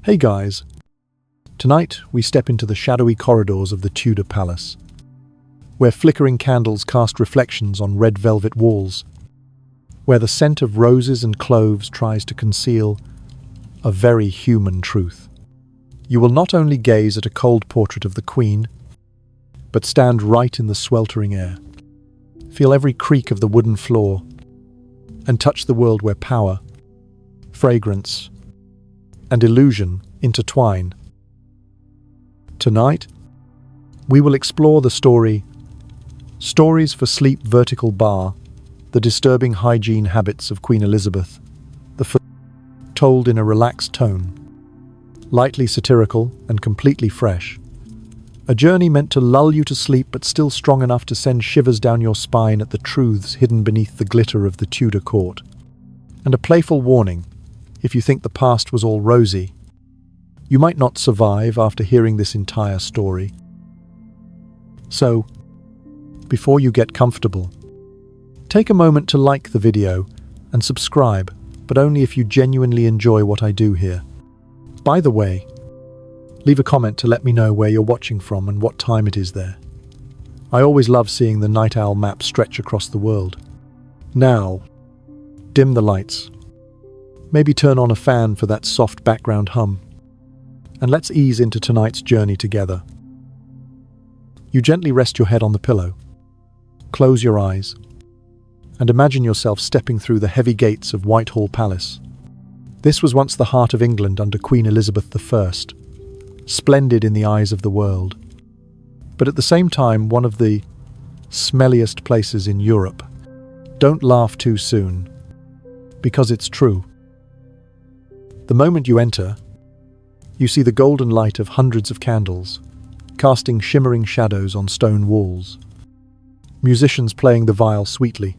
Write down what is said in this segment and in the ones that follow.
Hey guys, tonight we step into the shadowy corridors of the Tudor palace, where flickering candles cast reflections on red velvet walls, where the scent of roses and cloves tries to conceal a very human truth. You will not only gaze at a cold portrait of the Queen, but stand right in the sweltering air, feel every creak of the wooden floor, and touch the world where power, fragrance, and illusion intertwine. Tonight, we will explore the Stories for Sleep Vertical Bar, the disturbing hygiene habits of Queen Elizabeth, told in a relaxed tone, lightly satirical and completely fresh. A journey meant to lull you to sleep but still strong enough to send shivers down your spine at the truths hidden beneath the glitter of the Tudor court. And a playful warning: if you think the past was all rosy, you might not survive after hearing this entire story. So, before you get comfortable, take a moment to like the video and subscribe, but only if you genuinely enjoy what I do here. By the way, leave a comment to let me know where you're watching from and what time it is there. I always love seeing the night owl map stretch across the world. Now, dim the lights. Maybe turn on a fan for that soft background hum. And let's ease into tonight's journey together. You gently rest your head on the pillow, close your eyes, and imagine yourself stepping through the heavy gates of Whitehall Palace. This was once the heart of England under Queen Elizabeth I, splendid in the eyes of the world, but at the same time one of the smelliest places in Europe. Don't laugh too soon, because it's true. The moment you enter, you see the golden light of hundreds of candles, casting shimmering shadows on stone walls. Musicians playing the viol sweetly,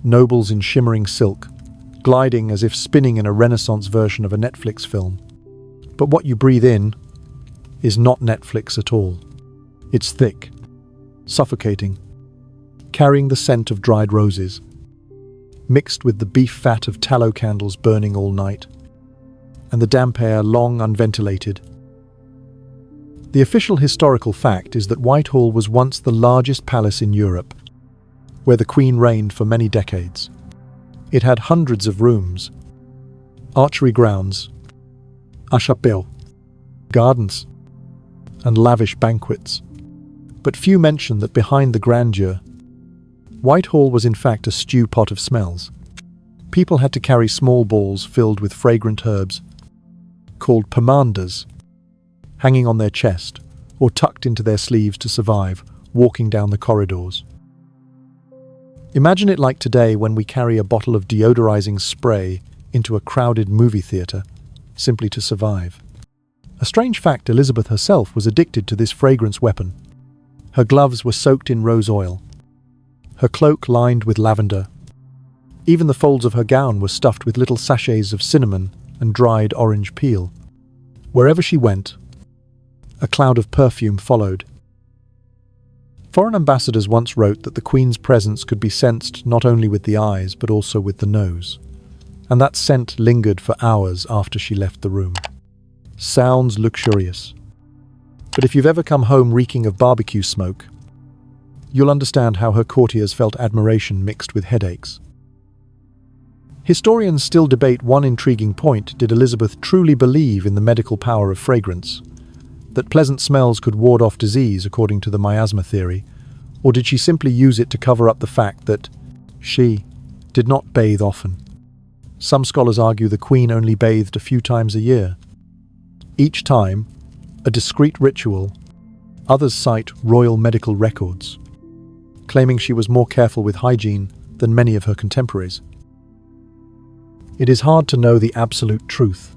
nobles in shimmering silk, gliding as if spinning in a Renaissance version of a Netflix film. But what you breathe in is not Netflix at all. It's thick, suffocating, carrying the scent of dried roses, mixed with the beef fat of tallow candles burning all night, and the damp air long unventilated. The official historical fact is that Whitehall was once the largest palace in Europe, where the Queen reigned for many decades. It had hundreds of rooms, archery grounds, a chapelle, gardens, and lavish banquets. But few mention that behind the grandeur, Whitehall was in fact a stew pot of smells. People had to carry small balls filled with fragrant herbs, called pomanders, hanging on their chest or tucked into their sleeves to survive, walking down the corridors. Imagine it like today when we carry a bottle of deodorizing spray into a crowded movie theater, simply to survive. A strange fact: Elizabeth herself was addicted to this fragrance weapon. Her gloves were soaked in rose oil, her cloak lined with lavender. Even the folds of her gown were stuffed with little sachets of cinnamon and dried orange peel. Wherever she went, a cloud of perfume followed. Foreign ambassadors once wrote that the Queen's presence could be sensed not only with the eyes but also with the nose, and that scent lingered for hours after she left the room. Sounds luxurious, but if you've ever come home reeking of barbecue smoke, you'll understand how her courtiers felt admiration mixed with headaches. Historians still debate one intriguing point: did Elizabeth truly believe in the medical power of fragrance? That pleasant smells could ward off disease, according to the miasma theory, or did she simply use it to cover up the fact that she did not bathe often? Some scholars argue the Queen only bathed a few times a year. Each time, a discreet ritual. Others cite royal medical records, claiming she was more careful with hygiene than many of her contemporaries. It is hard to know the absolute truth,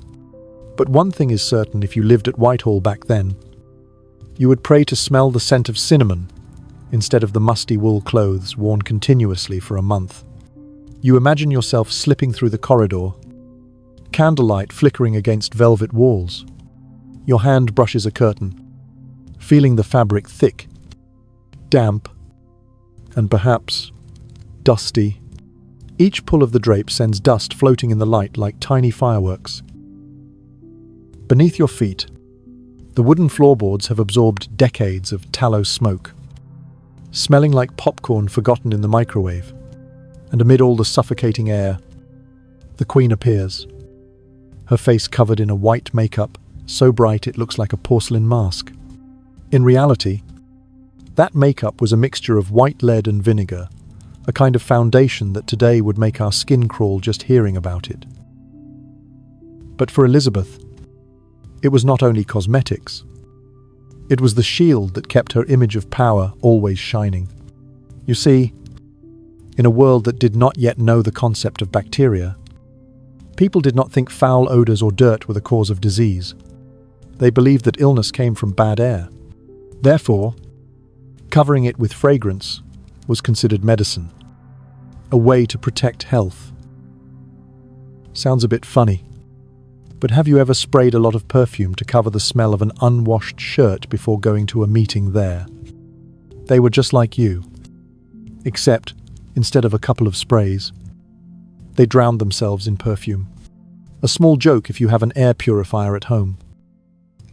but one thing is certain: if you lived at Whitehall back then, you would pray to smell the scent of cinnamon instead of the musty wool clothes worn continuously for a month. You imagine yourself slipping through the corridor, candlelight flickering against velvet walls. Your hand brushes a curtain, feeling the fabric thick, damp, and perhaps dusty. Each pull of the drape sends dust floating in the light like tiny fireworks. Beneath your feet, the wooden floorboards have absorbed decades of tallow smoke, smelling like popcorn forgotten in the microwave. And amid all the suffocating air, the Queen appears, her face covered in a white makeup so bright it looks like a porcelain mask. In reality, that makeup was a mixture of white lead and vinegar, a kind of foundation that today would make our skin crawl just hearing about it. But for Elizabeth, it was not only cosmetics. It was the shield that kept her image of power always shining. You see, in a world that did not yet know the concept of bacteria, people did not think foul odors or dirt were the cause of disease. They believed that illness came from bad air. Therefore, covering it with fragrance was considered medicine, a way to protect health. Sounds a bit funny, but have you ever sprayed a lot of perfume to cover the smell of an unwashed shirt before going to a meeting there? They were just like you, except instead of a couple of sprays, they drowned themselves in perfume. A small joke if you have an air purifier at home.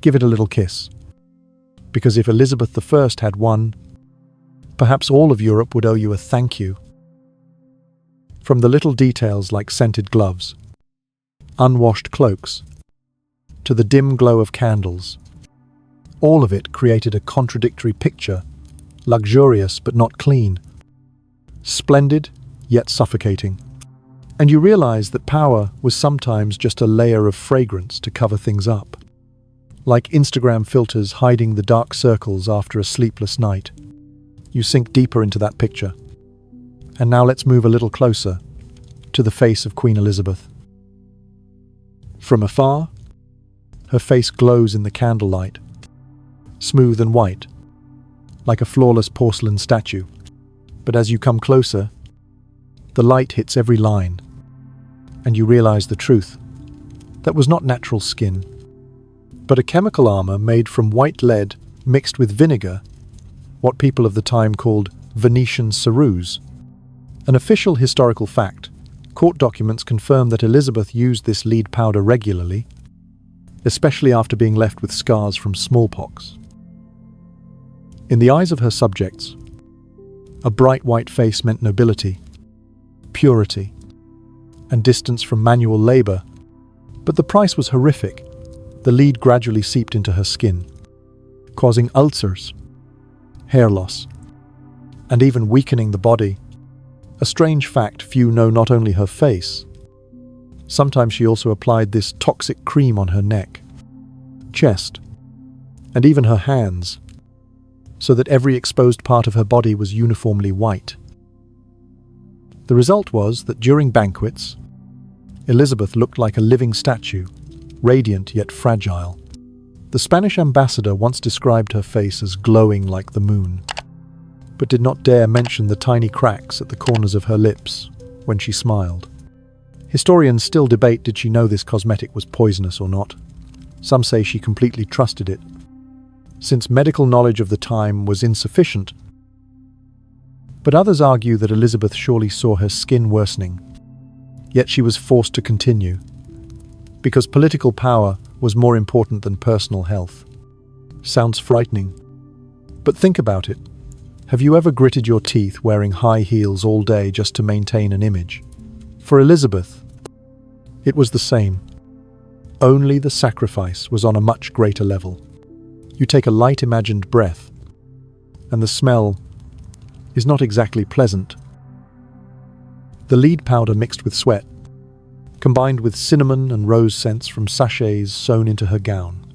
Give it a little kiss. Because if Elizabeth I had one, perhaps all of Europe would owe you a thank you. From the little details like scented gloves, unwashed cloaks, to the dim glow of candles, all of it created a contradictory picture, luxurious but not clean, splendid yet suffocating. And you realize that power was sometimes just a layer of fragrance to cover things up. Like Instagram filters hiding the dark circles after a sleepless night. You sink deeper into that picture. And now let's move a little closer to the face of Queen Elizabeth. From afar, her face glows in the candlelight, smooth and white, like a flawless porcelain statue. But as you come closer, the light hits every line, and you realize the truth. That was not natural skin, but a chemical armor made from white lead mixed with vinegar, what people of the time called Venetian ceruse. An official historical fact, court documents confirm that Elizabeth used this lead powder regularly, especially after being left with scars from smallpox. In the eyes of her subjects, a bright white face meant nobility, purity, and distance from manual labor, but the price was horrific. The lead gradually seeped into her skin, causing ulcers, hair loss, and even weakening the body. A strange fact few know: not only her face, sometimes she also applied this toxic cream on her neck, chest, and even her hands, so that every exposed part of her body was uniformly white. The result was that during banquets, Elizabeth looked like a living statue, radiant yet fragile. The Spanish ambassador once described her face as glowing like the moon, but did not dare mention the tiny cracks at the corners of her lips when she smiled. Historians still debate did she know this cosmetic was poisonous or not. Some say she completely trusted it, since medical knowledge of the time was insufficient. But others argue that Elizabeth surely saw her skin worsening, yet she was forced to continue, because political power was more important than personal health. Sounds frightening, but think about it. Have you ever gritted your teeth wearing high heels all day just to maintain an image? For Elizabeth, it was the same. Only the sacrifice was on a much greater level. You take a light imagined breath, and the smell is not exactly pleasant. The lead powder mixed with sweat, combined with cinnamon and rose scents from sachets sewn into her gown,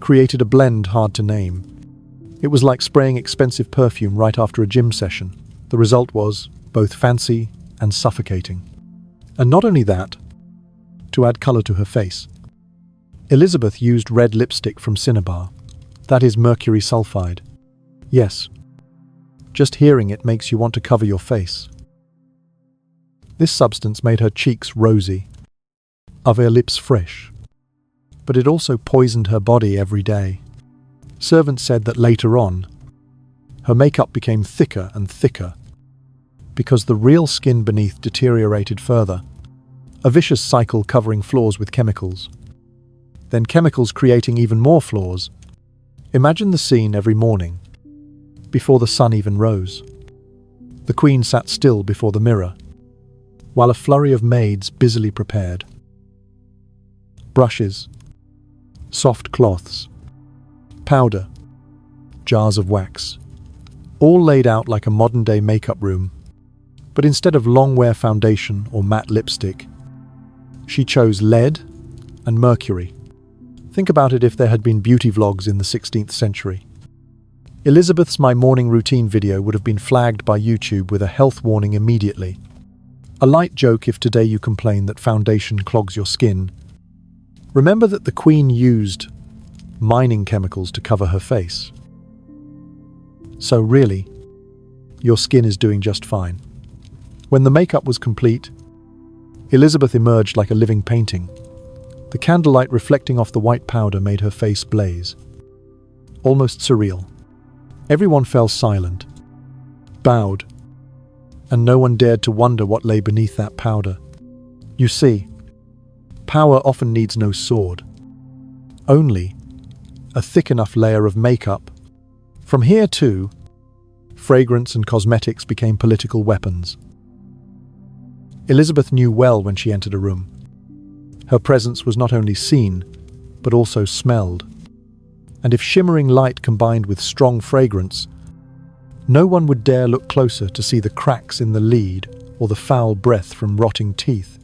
created a blend hard to name. It was like spraying expensive perfume right after a gym session. The result was both fancy and suffocating. And not only that, to add color to her face, Elizabeth used red lipstick from cinnabar. That is mercury sulfide. Yes, just hearing it makes you want to cover your face. This substance made her cheeks rosy, of her lips fresh, but it also poisoned her body every day. Servants said that later on, her makeup became thicker and thicker, because the real skin beneath deteriorated further, a vicious cycle covering flaws with chemicals. then chemicals creating even more flaws. Imagine the scene every morning, before the sun even rose. The Queen sat still before the mirror, while a flurry of maids busily prepared. Brushes, soft cloths, powder, jars of wax, all laid out like a modern-day makeup room. But instead of long-wear foundation or matte lipstick, she chose lead and mercury. Think about it if there had been beauty vlogs in the 16th century. Elizabeth's My Morning Routine video would have been flagged by YouTube with a health warning immediately. A light joke if today you complain that foundation clogs your skin. Remember that the Queen used mining chemicals to cover her face. So really, your skin is doing just fine. When the makeup was complete, Elizabeth emerged like a living painting. The candlelight reflecting off the white powder made her face blaze. Almost surreal. Everyone fell silent, bowed, and no one dared to wonder what lay beneath that powder. You see, power often needs no sword, only a thick enough layer of makeup. From here too, fragrance and cosmetics became political weapons. Elizabeth knew well when she entered a room. Her presence was not only seen, but also smelled. And if shimmering light combined with strong fragrance, no one would dare look closer to see the cracks in the lead or the foul breath from rotting teeth.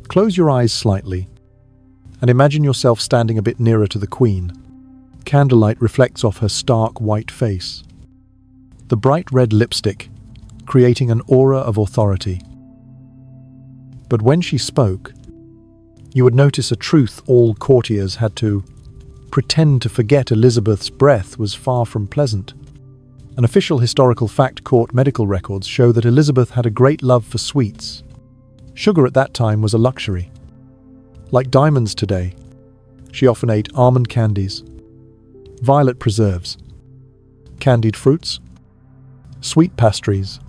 Close your eyes slightly and imagine yourself standing a bit nearer to the Queen. Candlelight reflects off her stark white face. The bright red lipstick, creating an aura of authority. But when she spoke, you would notice a truth all courtiers had to pretend to forget. Elizabeth's breath was far from pleasant. An official historical fact court medical records show that Elizabeth had a great love for sweets. Sugar at that time was a luxury. Like diamonds today, she often ate almond candies, violet preserves, candied fruits, sweet pastries.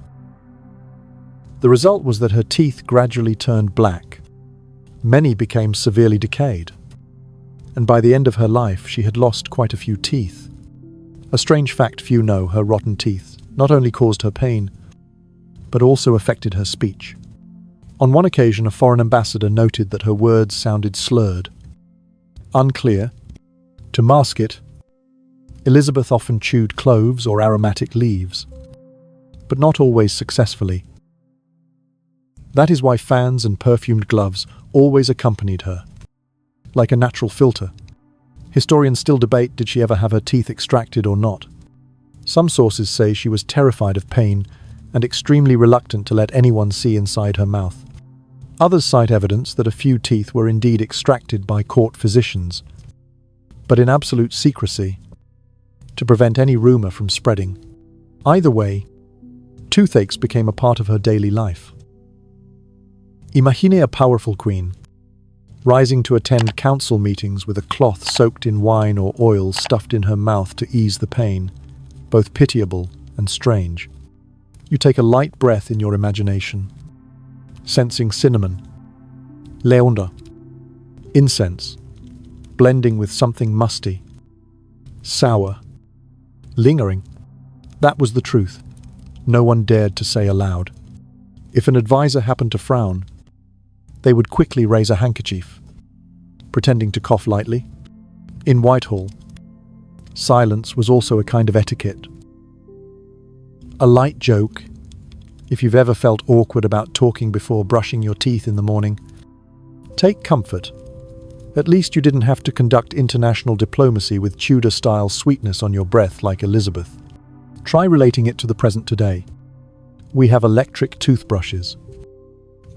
The result was that her teeth gradually turned black. Many became severely decayed, and by the end of her life she had lost quite a few teeth. A strange fact few know: her rotten teeth not only caused her pain, but also affected her speech. On one occasion, a foreign ambassador noted that her words sounded slurred, unclear. To mask it, Elizabeth often chewed cloves or aromatic leaves, but not always successfully. That is why fans and perfumed gloves always accompanied her, like a natural filter. Historians still debate did she ever have her teeth extracted or not. Some sources say she was terrified of pain and extremely reluctant to let anyone see inside her mouth. Others cite evidence that a few teeth were indeed extracted by court physicians, but in absolute secrecy, to prevent any rumor from spreading. Either way, toothaches became a part of her daily life. Imagine a powerful queen, rising to attend council meetings with a cloth soaked in wine or oil stuffed in her mouth to ease the pain, both pitiable and strange. You take a light breath in your imagination, sensing cinnamon, lavender, incense, blending with something musty, sour, lingering. That was the truth. No one dared to say aloud. If an advisor happened to frown, they would quickly raise a handkerchief, pretending to cough lightly. In Whitehall, silence was also a kind of etiquette. A light joke, if you've ever felt awkward about talking before brushing your teeth in the morning. Take comfort. At least you didn't have to conduct international diplomacy with Tudor-style sweetness on your breath like Elizabeth. Try relating it to the present today. We have electric toothbrushes,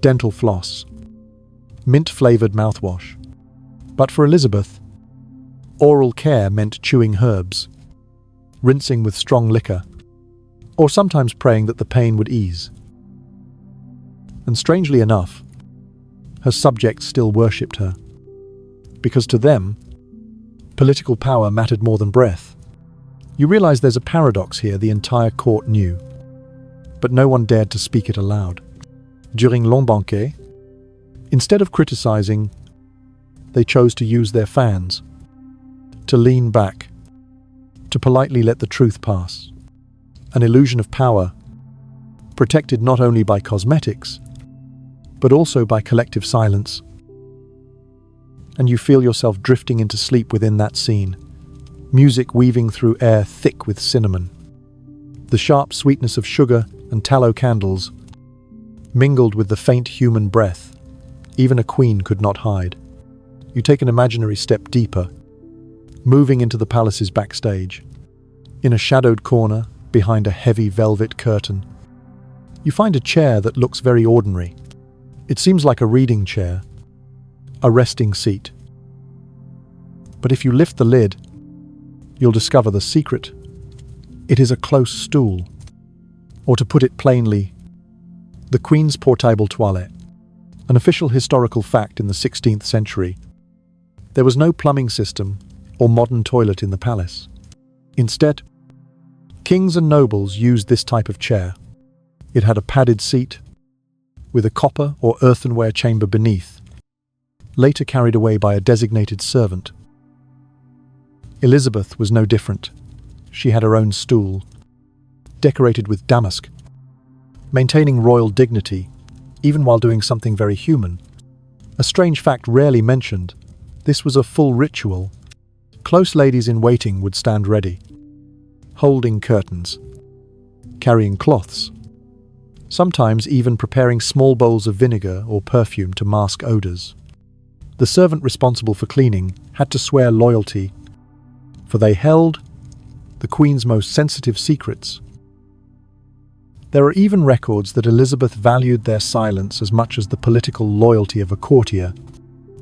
dental floss, mint-flavored mouthwash. But for Elizabeth, oral care meant chewing herbs, rinsing with strong liquor, or sometimes praying that the pain would ease. And strangely enough, her subjects still worshipped her, because to them, political power mattered more than breath. You realize there's a paradox here the entire court knew, but no one dared to speak it aloud. During long banquets, instead of criticizing, they chose to use their fans, to lean back, to politely let the truth pass. An illusion of power, protected not only by cosmetics, but also by collective silence. And you feel yourself drifting into sleep within that scene, music weaving through air thick with cinnamon. The sharp sweetness of sugar and tallow candles, mingled with the faint human breath, even a queen could not hide. You take an imaginary step deeper, moving into the palace's backstage. In a shadowed corner, behind a heavy velvet curtain, you find a chair that looks very ordinary. It seems like a reading chair, a resting seat. But if you lift the lid, you'll discover the secret. It is a close stool, or to put it plainly, the Queen's portable toilet, an official historical fact in the 16th century. There was no plumbing system or modern toilet in the palace. Instead, kings and nobles used this type of chair. It had a padded seat, with a copper or earthenware chamber beneath, later carried away by a designated servant. Elizabeth was no different. She had her own stool, decorated with damask, maintaining royal dignity, even while doing something very human. A strange fact rarely mentioned, this was a full ritual. Close ladies in waiting would stand ready, holding curtains, carrying cloths, sometimes even preparing small bowls of vinegar or perfume to mask odors. The servant responsible for cleaning had to swear loyalty, for they held the Queen's most sensitive secrets. There are even records that Elizabeth valued their silence as much as the political loyalty of a courtier.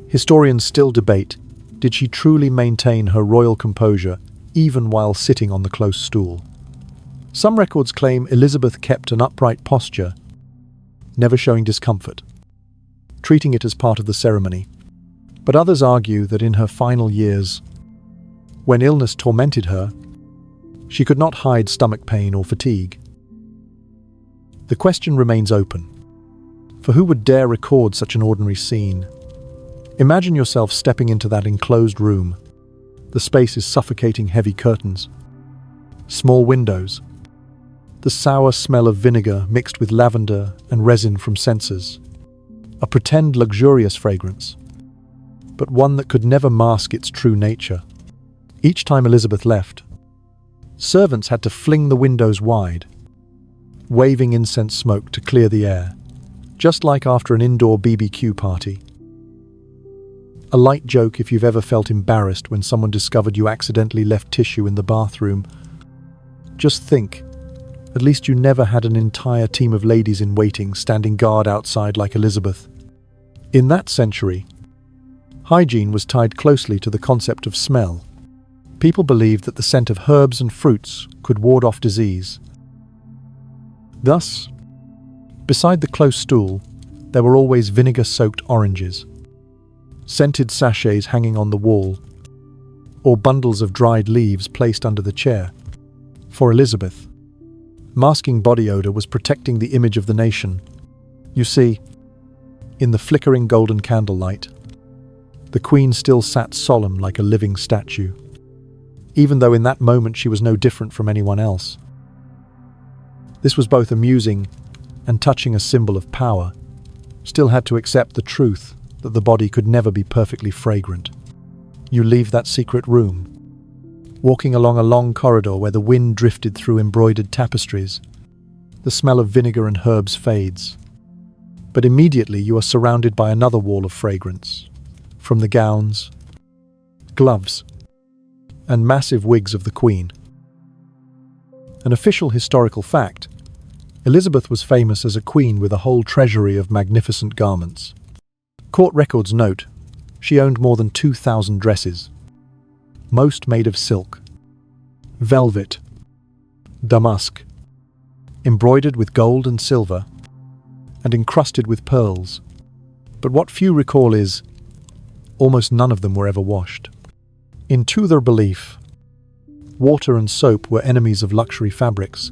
Historians still debate, did she truly maintain her royal composure even while sitting on the close stool? Some records claim Elizabeth kept an upright posture, never showing discomfort, treating it as part of the ceremony. But others argue that in her final years, when illness tormented her, she could not hide stomach pain or fatigue. The question remains open. For who would dare record such an ordinary scene? Imagine yourself stepping into that enclosed room. The space is suffocating heavy curtains, small windows, the sour smell of vinegar mixed with lavender and resin from censers, a pretend luxurious fragrance, but one that could never mask its true nature. Each time Elizabeth left, servants had to fling the windows wide, waving incense smoke to clear the air, just like after an indoor BBQ party. A light joke if you've ever felt embarrassed when someone discovered you accidentally left tissue in the bathroom. Just think, at least you never had an entire team of ladies in waiting standing guard outside like Elizabeth. In that century, hygiene was tied closely to the concept of smell. People believed that the scent of herbs and fruits could ward off disease. Thus, beside the close stool, there were always vinegar-soaked oranges, scented sachets hanging on the wall, or bundles of dried leaves placed under the chair. For Elizabeth, masking body odor was protecting the image of the nation. You see, in the flickering golden candlelight, the Queen still sat solemn like a living statue, even though in that moment she was no different from anyone else. This was both amusing and touching, a symbol of power, still had to accept the truth that the body could never be perfectly fragrant. You leave that secret room, walking along a long corridor where the wind drifted through embroidered tapestries. The smell of vinegar and herbs fades, but immediately you are surrounded by another wall of fragrance, from the gowns, gloves, and massive wigs of the Queen. An official historical fact, Elizabeth was famous as a queen with a whole treasury of magnificent garments. Court records note she owned more than 2,000 dresses, most made of silk, velvet, damask, embroidered with gold and silver, and encrusted with pearls. But what few recall is, almost none of them were ever washed. In Tudor belief, water and soap were enemies of luxury fabrics.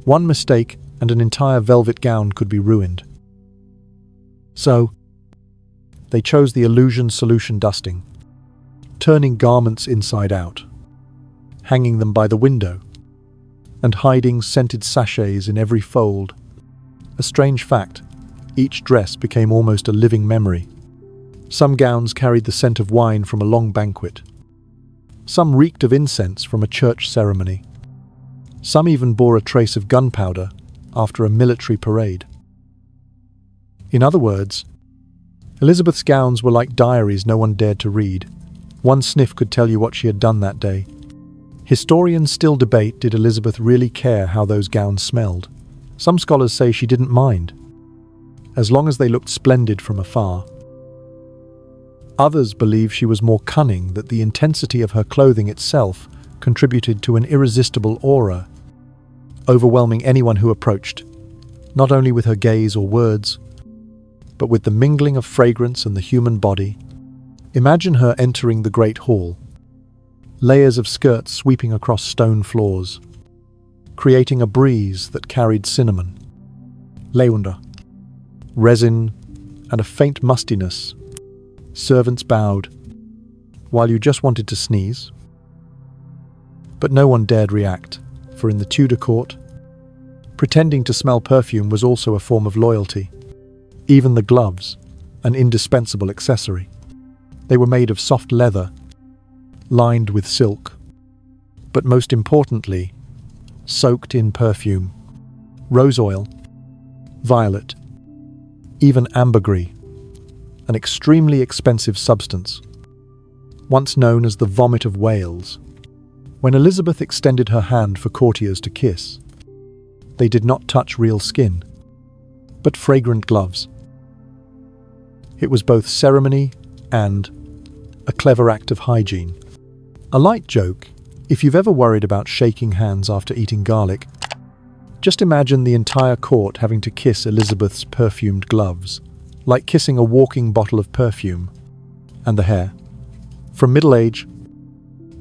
One mistake and an entire velvet gown could be ruined. So, They chose the illusion solution dusting, turning garments inside out, hanging them by the window, and hiding scented sachets in every fold. A strange fact, each dress became almost a living memory. Some gowns carried the scent of wine from a long banquet. Some reeked of incense from a church ceremony. Some even bore a trace of gunpowder after a military parade. In other words, Elizabeth's gowns were like diaries no one dared to read. One sniff could tell you what she had done that day. Historians still debate, did Elizabeth really care how those gowns smelled? Some scholars say she didn't mind, as long as they looked splendid from afar. Others believe she was more cunning, that the intensity of her clothing itself contributed to an irresistible aura, overwhelming anyone who approached, not only with her gaze or words, but with the mingling of fragrance and the human body. Imagine her entering the great hall, layers of skirts sweeping across stone floors, creating a breeze that carried cinnamon, lavender, resin, and a faint mustiness. Servants bowed, while you just wanted to sneeze. But no one dared react, for in the Tudor court, pretending to smell perfume was also a form of loyalty. Even the gloves, an indispensable accessory. They were made of soft leather, lined with silk, but most importantly, soaked in perfume, rose oil, violet, even ambergris, an extremely expensive substance, once known as the vomit of Wales. When Elizabeth extended her hand for courtiers to kiss, they did not touch real skin, but fragrant gloves. It was both ceremony and a clever act of hygiene. A light joke, if you've ever worried about shaking hands after eating garlic, just imagine the entire court having to kiss Elizabeth's perfumed gloves, like kissing a walking bottle of perfume. And the hair. From middle age,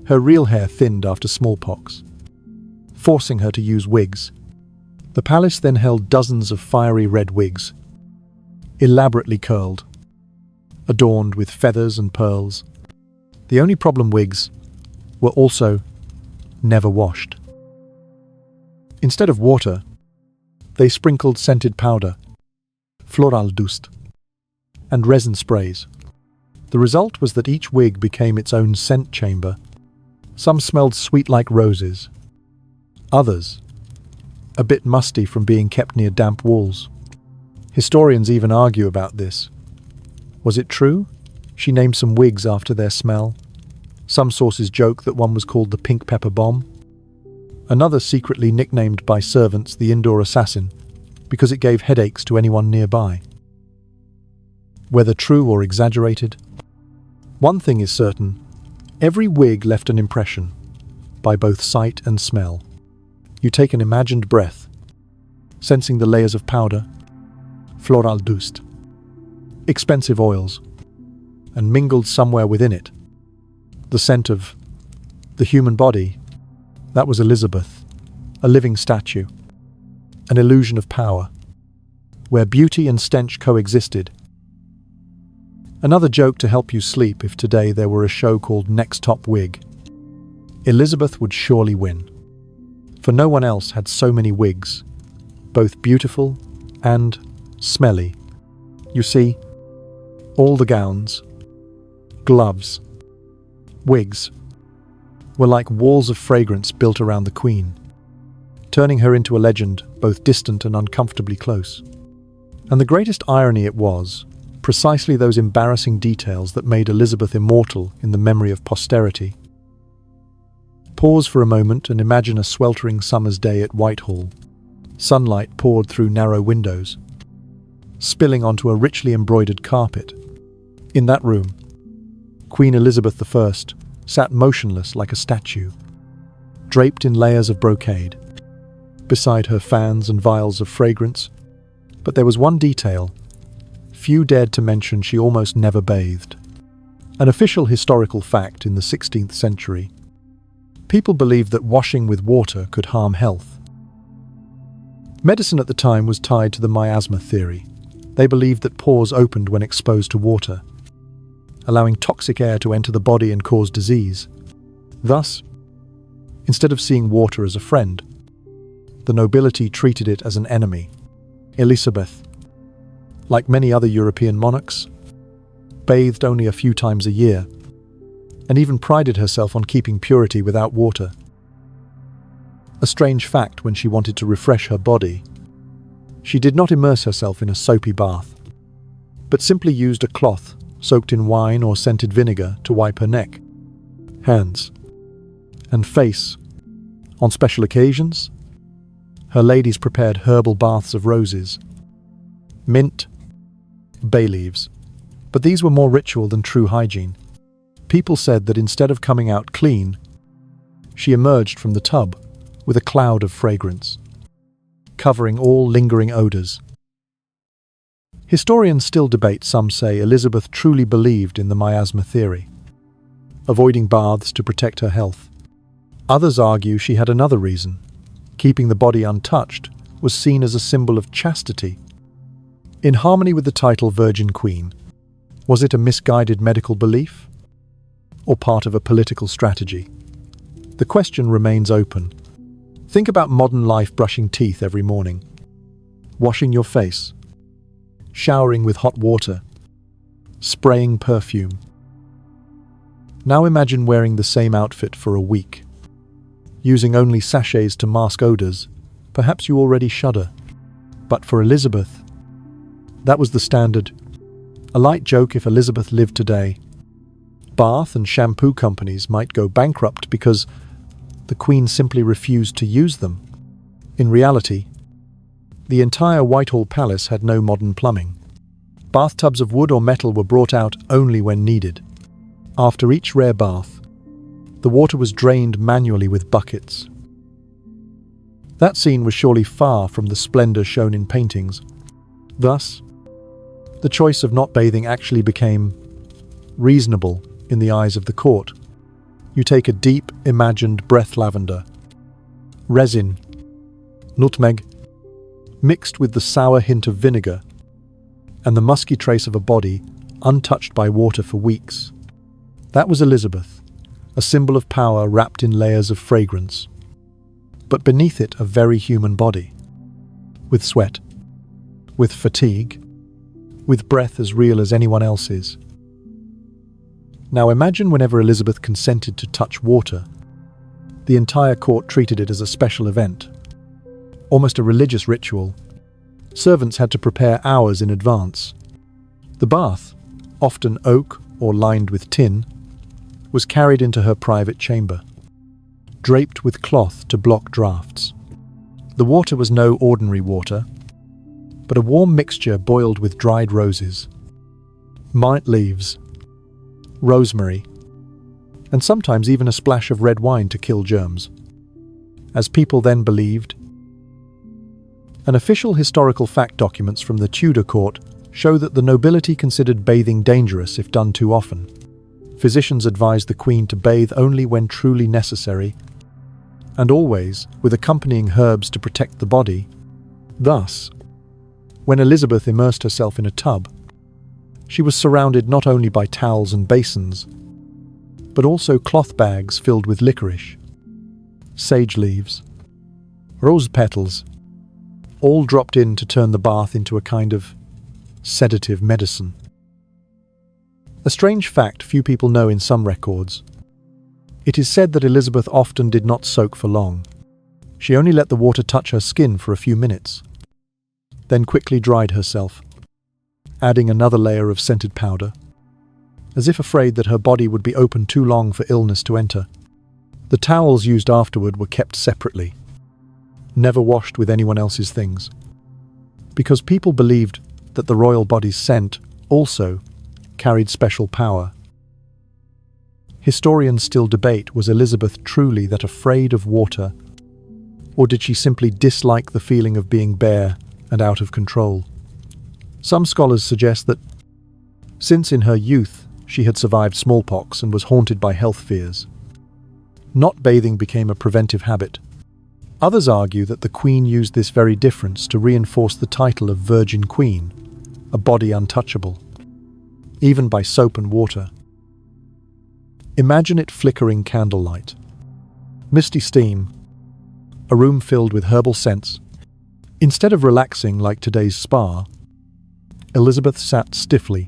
her real hair thinned after smallpox, forcing her to use wigs. The palace then held dozens of fiery red wigs, elaborately curled, adorned with feathers and pearls. The only problem, wigs were also never washed. Instead of water, they sprinkled scented powder, floral dust, and resin sprays. The result was that each wig became its own scent chamber. Some smelled sweet like roses, others a bit musty from being kept near damp walls. Historians even argue about this. Was it true? She named some wigs after their smell. Some sources joke that one was called the pink pepper bomb. Another secretly nicknamed by servants the indoor assassin, because it gave headaches to anyone nearby. Whether true or exaggerated, one thing is certain: every wig left an impression, by both sight and smell. You take an imagined breath, sensing the layers of powder, floral dust, expensive oils, and mingled somewhere within it, the scent of the human body. That was Elizabeth, a living statue, an illusion of power, where beauty and stench coexisted. Another joke to help you sleep: if today there were a show called Next Top Wig, Elizabeth would surely win. For no one else had so many wigs, both beautiful and smelly. You see, all the gowns, gloves, wigs were like walls of fragrance built around the Queen, turning her into a legend, both distant and uncomfortably close. And the greatest irony, it was precisely those embarrassing details that made Elizabeth immortal in the memory of posterity. Pause for a moment and imagine a sweltering summer's day at Whitehall. Sunlight poured through narrow windows, spilling onto a richly embroidered carpet. In that room, Queen Elizabeth I sat motionless like a statue, draped in layers of brocade. Beside her, fans and vials of fragrance. But there was one detail few dared to mention: she almost never bathed. An official historical fact in the 16th century. People believed that washing with water could harm health. Medicine at the time was tied to the miasma theory. They believed that pores opened when exposed to water, allowing toxic air to enter the body and cause disease. Thus, instead of seeing water as a friend, the nobility treated it as an enemy. Elizabeth, like many other European monarchs, bathed only a few times a year, and even prided herself on keeping purity without water. A strange fact: when she wanted to refresh her body, she did not immerse herself in a soapy bath, but simply used a cloth soaked in wine or scented vinegar to wipe her neck, hands, and face. On special occasions, her ladies prepared herbal baths of roses, mint, bay leaves, but these were more ritual than true hygiene. People said that instead of coming out clean, she emerged from the tub with a cloud of fragrance, covering all lingering odors. Historians still debate. Some say Elizabeth truly believed in the miasma theory, avoiding baths to protect her health. Others argue she had another reason. Keeping the body untouched was seen as a symbol of chastity, in harmony with the title Virgin Queen. Was it a misguided medical belief, or part of a political strategy? The question remains open. Think about modern life: brushing teeth every morning, washing your face, showering with hot water, spraying perfume. Now imagine wearing the same outfit for a week, using only sachets to mask odors. Perhaps you already shudder. But for Elizabeth, that was the standard. A light joke: if Elizabeth lived today, bath and shampoo companies might go bankrupt because the Queen simply refused to use them. In reality, the entire Whitehall Palace had no modern plumbing. Bathtubs of wood or metal were brought out only when needed. After each rare bath, the water was drained manually with buckets. That scene was surely far from the splendor shown in paintings. Thus, the choice of not bathing actually became reasonable in the eyes of the court. You take a deep, imagined breath: lavender, resin, nutmeg, mixed with the sour hint of vinegar, and the musky trace of a body untouched by water for weeks. That was Elizabeth, a symbol of power wrapped in layers of fragrance. But beneath it, a very human body, with sweat, with fatigue, with breath as real as anyone else's. Now imagine whenever Elizabeth consented to touch water, the entire court treated it as a special event, almost a religious ritual. Servants had to prepare hours in advance. The bath, often oak or lined with tin, was carried into her private chamber, draped with cloth to block drafts. The water was no ordinary water, but a warm mixture boiled with dried roses, mint leaves, rosemary, and sometimes even a splash of red wine to kill germs. As people then believed, an official historical fact documents from the Tudor court show that the nobility considered bathing dangerous if done too often. Physicians advised the Queen to bathe only when truly necessary, and always with accompanying herbs to protect the body. Thus, when Elizabeth immersed herself in a tub, she was surrounded not only by towels and basins, but also cloth bags filled with licorice, sage leaves, rose petals, all dropped in to turn the bath into a kind of sedative medicine. A strange fact few people know in some records. It is said that Elizabeth often did not soak for long. She only let the water touch her skin for a few minutes, then quickly dried herself, adding another layer of scented powder, as if afraid that her body would be open too long for illness to enter. The towels used afterward were kept separately, never washed with anyone else's things, because people believed that the royal body's scent also carried special power. Historians still debate: was Elizabeth truly that afraid of water, or did she simply dislike the feeling of being bare and out of control? Some scholars suggest that, since in her youth she had survived smallpox and was haunted by health fears, not bathing became a preventive habit. Others argue that the Queen used this very difference to reinforce the title of Virgin Queen, a body untouchable, even by soap and water. Imagine it flickering candlelight. Misty steam. A room filled with herbal scents. Instead of relaxing like today's spa, Elizabeth sat stiffly,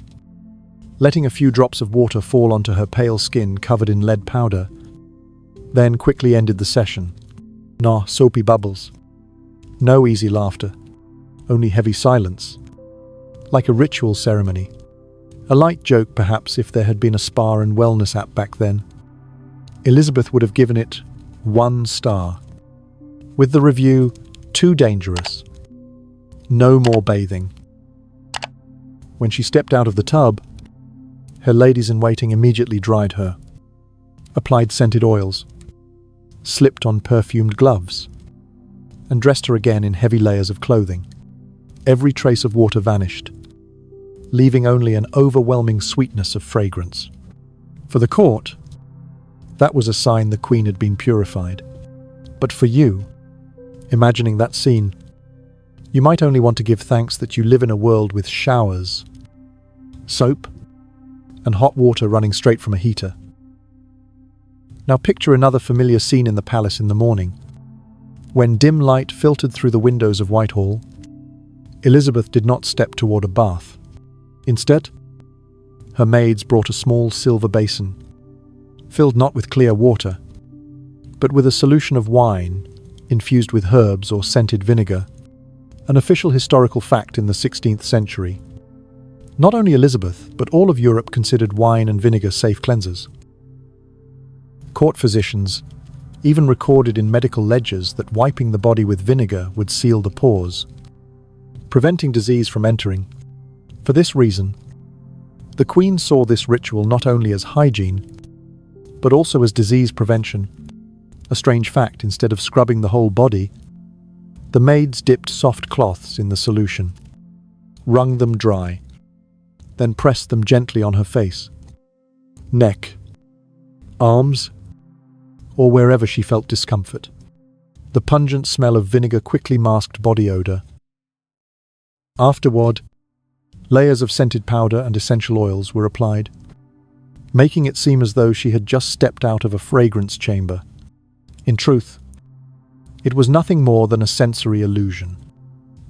letting a few drops of water fall onto her pale skin covered in lead powder, then quickly ended the session. No soapy bubbles. No easy laughter. Only heavy silence. Like a ritual ceremony. A light joke, perhaps, if there had been a spa and wellness app back then. Elizabeth would have given it 1 star. With the review, too dangerous. No more bathing. When she stepped out of the tub, her ladies-in-waiting immediately dried her, applied scented oils, slipped on perfumed gloves, and dressed her again in heavy layers of clothing. Every trace of water vanished, leaving only an overwhelming sweetness of fragrance. For the court, that was a sign the Queen had been purified. But for you, imagining that scene, you might only want to give thanks that you live in a world with showers, soap, and hot water running straight from a heater. Now picture another familiar scene in the palace in the morning. When dim light filtered through the windows of Whitehall, Elizabeth did not step toward a bath. Instead, her maids brought a small silver basin, filled not with clear water, but with a solution of wine infused with herbs or scented vinegar, an official historical fact in the 16th century. Not only Elizabeth, but all of Europe considered wine and vinegar safe cleansers. Court physicians even recorded in medical ledgers that wiping the body with vinegar would seal the pores, preventing disease from entering. For this reason, the Queen saw this ritual not only as hygiene, but also as disease prevention. A strange fact, instead of scrubbing the whole body, the maids dipped soft cloths in the solution, wrung them dry, then pressed them gently on her face, neck, arms, or wherever she felt discomfort. The pungent smell of vinegar quickly masked body odor. Afterward, layers of scented powder and essential oils were applied, making it seem as though she had just stepped out of a fragrance chamber. In truth, it was nothing more than a sensory illusion.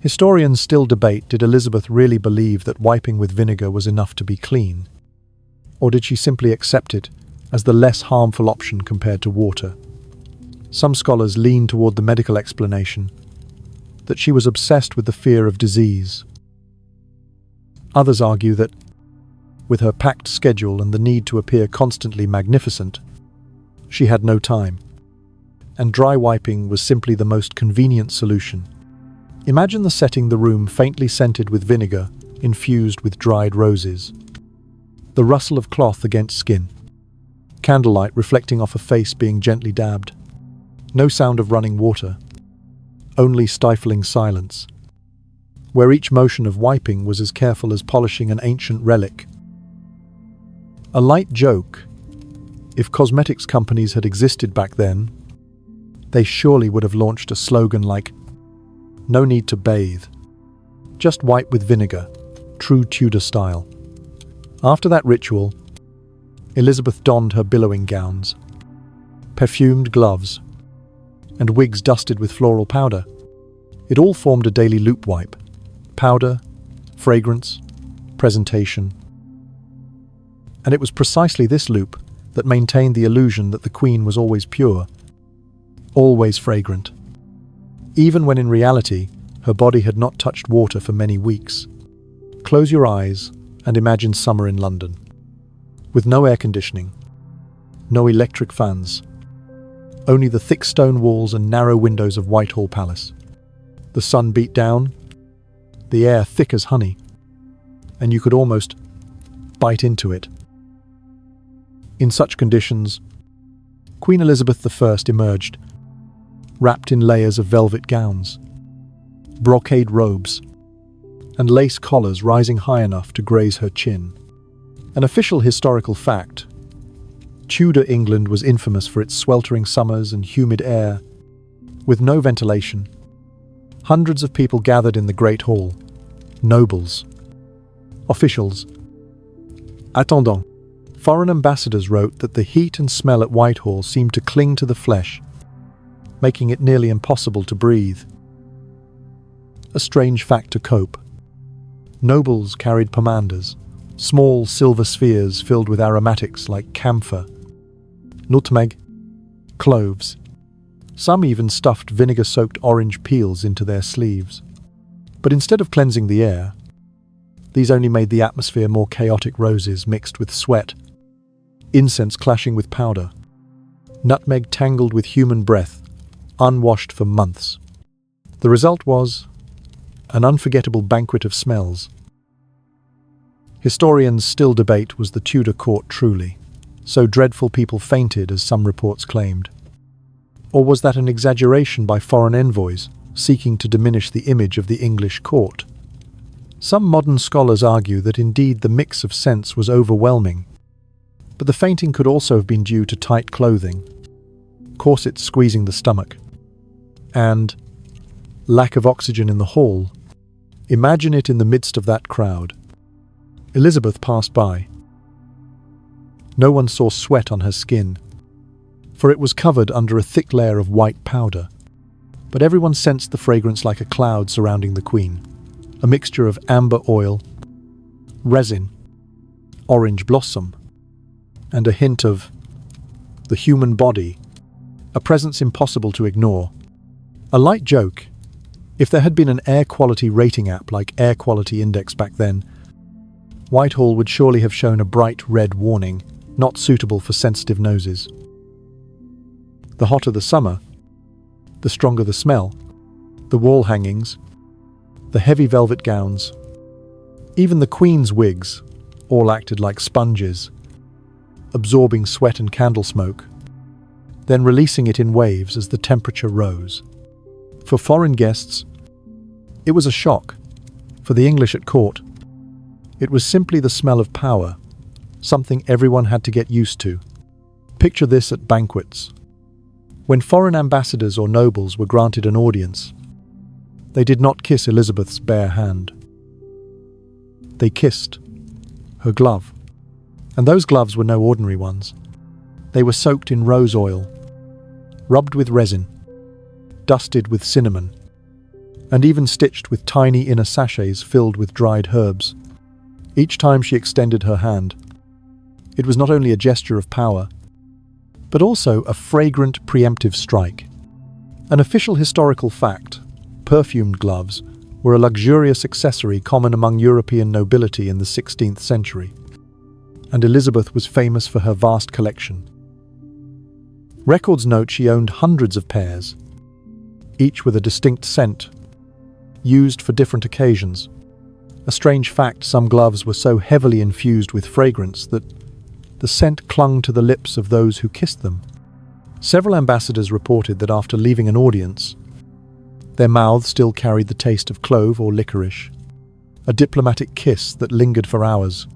Historians still debate, did Elizabeth really believe that wiping with vinegar was enough to be clean? Or did she simply accept it as the less harmful option compared to water? Some scholars lean toward the medical explanation, that she was obsessed with the fear of disease. Others argue that, with her packed schedule and the need to appear constantly magnificent, she had no time, and dry wiping was simply the most convenient solution. Imagine the setting: the room faintly scented with vinegar, infused with dried roses. The rustle of cloth against skin. Candlelight reflecting off a face being gently dabbed. No sound of running water. Only stifling silence, where each motion of wiping was as careful as polishing an ancient relic. A light joke: if cosmetics companies had existed back then, they surely would have launched a slogan like, "No need to bathe. Just wipe with vinegar, true Tudor style." After that ritual, Elizabeth donned her billowing gowns, perfumed gloves, and wigs dusted with floral powder. It all formed a daily loop wipe: powder, fragrance, presentation. And it was precisely this loop that maintained the illusion that the Queen was always pure, always fragrant, even when in reality her body had not touched water for many weeks. Close your eyes and imagine summer in London, with no air conditioning, no electric fans, only the thick stone walls and narrow windows of Whitehall Palace. The sun beat down, the air thick as honey, and you could almost bite into it. In such conditions, Queen Elizabeth I emerged, wrapped in layers of velvet gowns, brocade robes, and lace collars rising high enough to graze her chin. An official historical fact: Tudor England was infamous for its sweltering summers and humid air. With no ventilation, hundreds of people gathered in the Great Hall: nobles, officials, attendants, Foreign ambassadors wrote that the heat and smell at Whitehall seemed to cling to the flesh, making it nearly impossible to breathe. A strange fact to cope. Nobles carried pomanders, small silver spheres filled with aromatics like camphor, nutmeg, cloves. Some even stuffed vinegar-soaked orange peels into their sleeves. But instead of cleansing the air, these only made the atmosphere more chaotic. Roses mixed with sweat, incense clashing with powder, nutmeg tangled with human breath, unwashed for months. The result was an unforgettable banquet of smells. Historians still debate, was the Tudor court truly so dreadful people fainted as some reports claimed? Or was that an exaggeration by foreign envoys seeking to diminish the image of the English court? Some modern scholars argue that indeed the mix of scents was overwhelming, but the fainting could also have been due to tight clothing, corsets squeezing the stomach, and lack of oxygen in the hall. Imagine it in the midst of that crowd. Elizabeth passed by. No one saw sweat on her skin, for it was covered under a thick layer of white powder, but everyone sensed the fragrance like a cloud surrounding the Queen, a mixture of amber oil, resin, orange blossom, and a hint of the human body, a presence impossible to ignore. A light joke: if there had been an air quality rating app like Air Quality Index back then, Whitehall would surely have shown a bright red warning, not suitable for sensitive noses. The hotter the summer, the stronger the smell. The wall hangings, the heavy velvet gowns, even the Queen's wigs, all acted like sponges, absorbing sweat and candle smoke, then releasing it in waves as the temperature rose. For foreign guests, it was a shock. For the English at court, it was simply the smell of power, something everyone had to get used to. Picture this at banquets. When foreign ambassadors or nobles were granted an audience, they did not kiss Elizabeth's bare hand. They kissed her glove. And those gloves were no ordinary ones. They were soaked in rose oil, rubbed with resin, dusted with cinnamon, and even stitched with tiny inner sachets filled with dried herbs. Each time she extended her hand, it was not only a gesture of power, but also a fragrant preemptive strike. An official historical fact: perfumed gloves were a luxurious accessory common among European nobility in the 16th century, and Elizabeth was famous for her vast collection. Records note she owned hundreds of pairs, each with a distinct scent, used for different occasions. A strange fact: some gloves were so heavily infused with fragrance that the scent clung to the lips of those who kissed them. Several ambassadors reported that after leaving an audience, their mouths still carried the taste of clove or licorice, a diplomatic kiss that lingered for hours.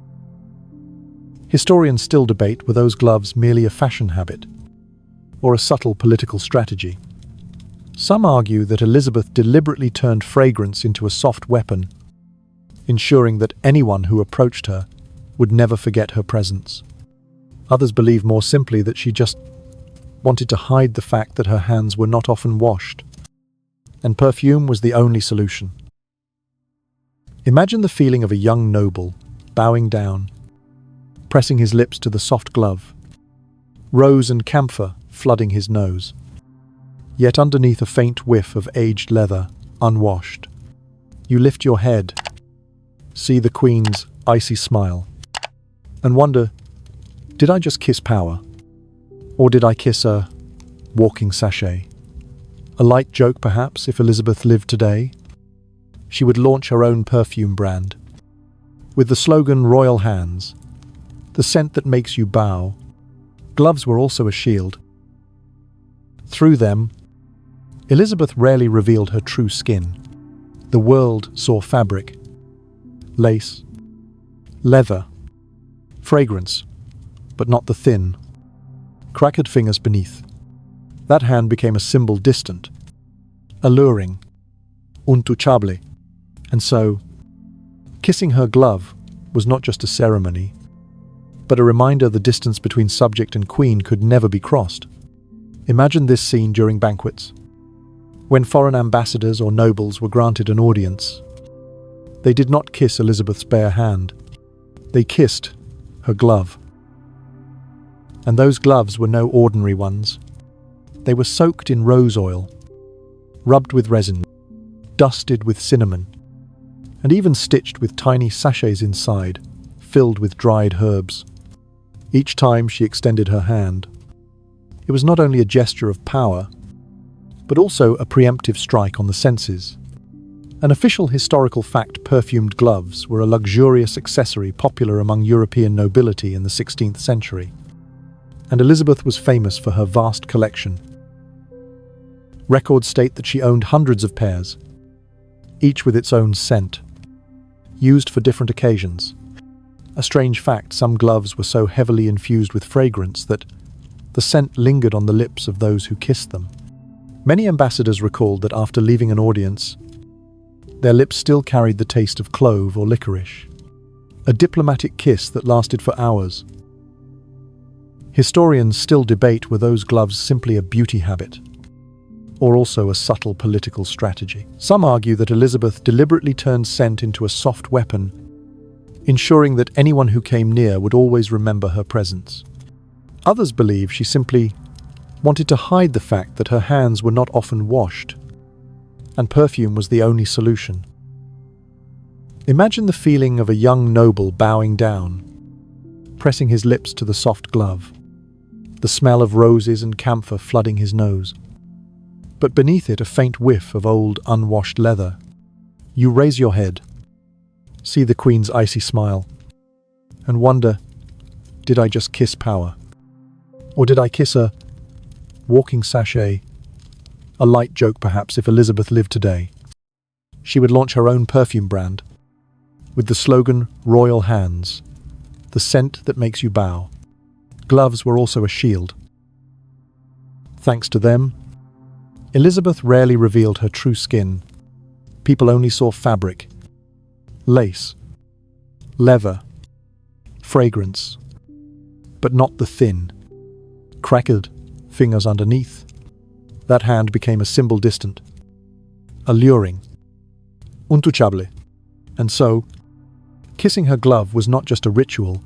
Historians still debate, were those gloves merely a fashion habit or a subtle political strategy? Some argue that Elizabeth deliberately turned fragrance into a soft weapon, ensuring that anyone who approached her would never forget her presence. Others believe more simply that she just wanted to hide the fact that her hands were not often washed, and perfume was the only solution. Imagine the feeling of a young noble bowing down, pressing his lips to the soft glove, rose and camphor flooding his nose, yet underneath a faint whiff of aged leather, unwashed. You lift your head, see the Queen's icy smile, and wonder, did I just kiss power? Or did I kiss a walking sachet? A light joke, perhaps, if Elizabeth lived today? She would launch her own perfume brand, with the slogan "Royal Hands," the scent that makes you bow. Gloves were also a shield. Through them, Elizabeth rarely revealed her true skin. The world saw fabric, lace, leather, fragrance, but not the thin, cracked fingers beneath. That hand became a symbol distant, alluring, untouchable. And so, kissing her glove was not just a ceremony, but a reminder the distance between subject and queen could never be crossed. Imagine this scene during banquets. When foreign ambassadors or nobles were granted an audience, they did not kiss Elizabeth's bare hand. They kissed her glove. And those gloves were no ordinary ones. They were soaked in rose oil, rubbed with resin, dusted with cinnamon, and even stitched with tiny sachets inside, filled with dried herbs. Each time she extended her hand, it was not only a gesture of power, but also a preemptive strike on the senses. An official historical fact, perfumed gloves were a luxurious accessory popular among European nobility in the 16th century, and Elizabeth was famous for her vast collection. Records state that she owned hundreds of pairs, each with its own scent, used for different occasions. A strange fact, some gloves were so heavily infused with fragrance that the scent lingered on the lips of those who kissed them. Many ambassadors recalled that after leaving an audience, their lips still carried the taste of clove or licorice, a diplomatic kiss that lasted for hours. Historians still debate were those gloves simply a beauty habit, or also a subtle political strategy. Some argue that Elizabeth deliberately turned scent into a soft weapon, ensuring that anyone who came near would always remember her presence. Others believe she simply wanted to hide the fact that her hands were not often washed, and perfume was the only solution. Imagine the feeling of a young noble bowing down, pressing his lips to the soft glove, the smell of roses and camphor flooding his nose. But beneath it, a faint whiff of old, unwashed leather. You raise your head, see the Queen's icy smile, and wonder, did I just kiss power? Or did I kiss a walking sachet? A light joke, perhaps, if Elizabeth lived today. She would launch her own perfume brand, with the slogan, "Royal Hands," the scent that makes you bow. Gloves were also a shield. Thanks to them, Elizabeth rarely revealed her true skin. People only saw fabric, lace, leather, fragrance, but not the thin, cracked fingers underneath. That hand became a symbol distant, alluring, untouchable. And so, kissing her glove was not just a ritual,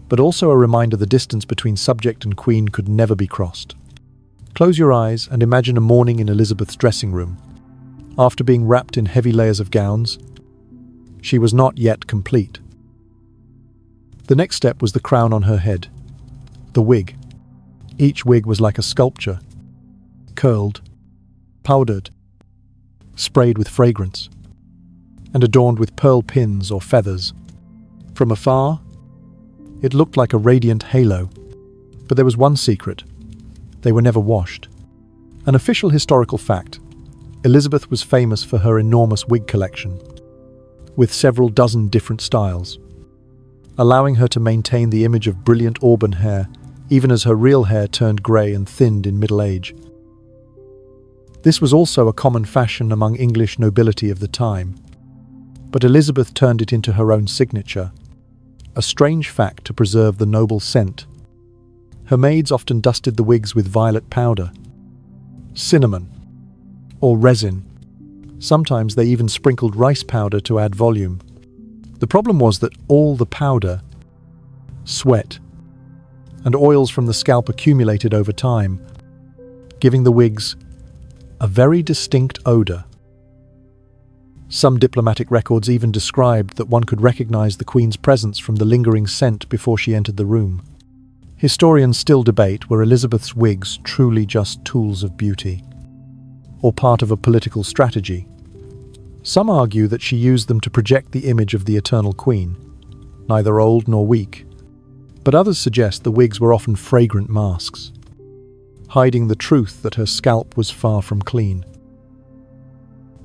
but also a reminder the distance between subject and queen could never be crossed. Close your eyes and imagine a morning in Elizabeth's dressing room. After being wrapped in heavy layers of gowns, she was not yet complete. The next step was the crown on her head, the wig. Each wig was like a sculpture, curled, powdered, sprayed with fragrance, and adorned with pearl pins or feathers. From afar, it looked like a radiant halo. But there was one secret: they were never washed. An official historical fact: Elizabeth was famous for her enormous wig collection, with several dozen different styles, allowing her to maintain the image of brilliant auburn hair even as her real hair turned grey and thinned in middle age. This was also a common fashion among English nobility of the time, but Elizabeth turned it into her own signature, a strange fact to preserve the noble scent. Her maids often dusted the wigs with violet powder, cinnamon, or resin. Sometimes they even sprinkled rice powder to add volume. The problem was that all the powder, sweat, and oils from the scalp accumulated over time, giving the wigs a very distinct odor. Some diplomatic records even described that one could recognize the Queen's presence from the lingering scent before she entered the room. Historians still debate, were Elizabeth's wigs truly just tools of beauty, or part of a political strategy? Some argue that she used them to project the image of the eternal Queen, neither old nor weak. But others suggest the wigs were often fragrant masks, hiding the truth that her scalp was far from clean.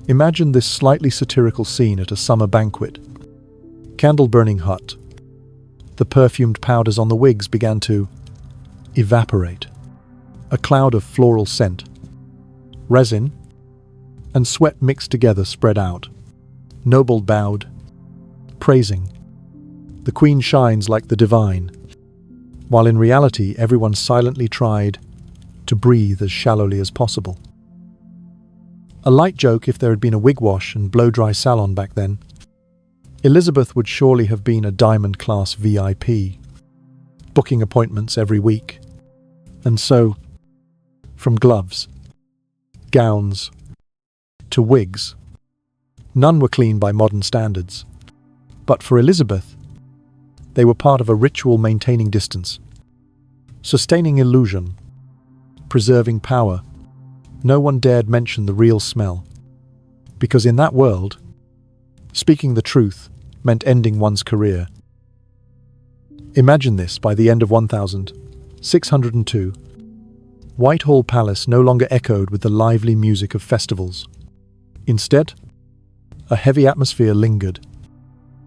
Imagine this slightly satirical scene at a summer banquet. Candle burning hot. The perfumed powders on the wigs began to evaporate. A cloud of floral scent, resin, and sweat mixed together spread out. Noble bowed, praising. The Queen shines like the divine. while in reality everyone silently tried to breathe as shallowly as possible. A light joke if there had been a wig wash and blow-dry salon back then. Elizabeth would surely have been a diamond-class VIP, booking appointments every week. And so, from gloves, gowns, to wigs, none were clean by modern standards. But for Elizabeth, they were part of a ritual maintaining distance, sustaining illusion, preserving power. No one dared mention the real smell, because in that world, speaking the truth meant ending one's career. Imagine this: by the end of 1602, Whitehall Palace no longer echoed with the lively music of festivals. Instead, a heavy atmosphere lingered,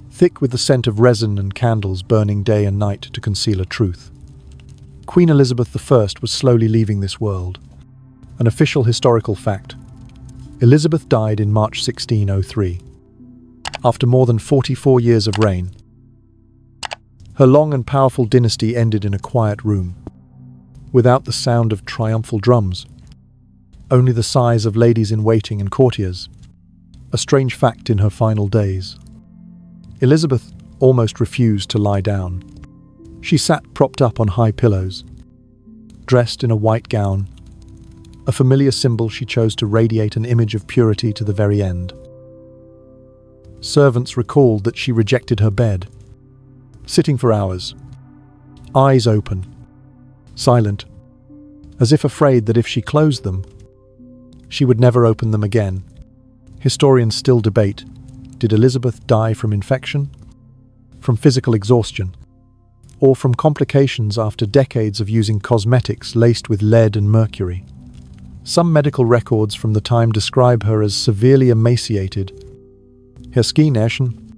thick with the scent of resin and candles burning day and night to conceal a truth. Queen Elizabeth I was slowly leaving this world. An official historical fact: Elizabeth died in March 1603, after more than 44 years of reign. Her long and powerful dynasty ended in a quiet room, without the sound of triumphal drums, only the sighs of ladies-in-waiting and courtiers, a strange fact in her final days. Elizabeth almost refused to lie down. She sat propped up on high pillows, dressed in a white gown, a familiar symbol she chose to radiate an image of purity to the very end. Servants recalled that she rejected her bed, sitting for hours, eyes open, silent, as if afraid that if she closed them, she would never open them again. Historians still debate: did Elizabeth die from infection, from physical exhaustion, or from complications after decades of using cosmetics laced with lead and mercury? Some medical records from the time describe her as severely emaciated, her skin ashen,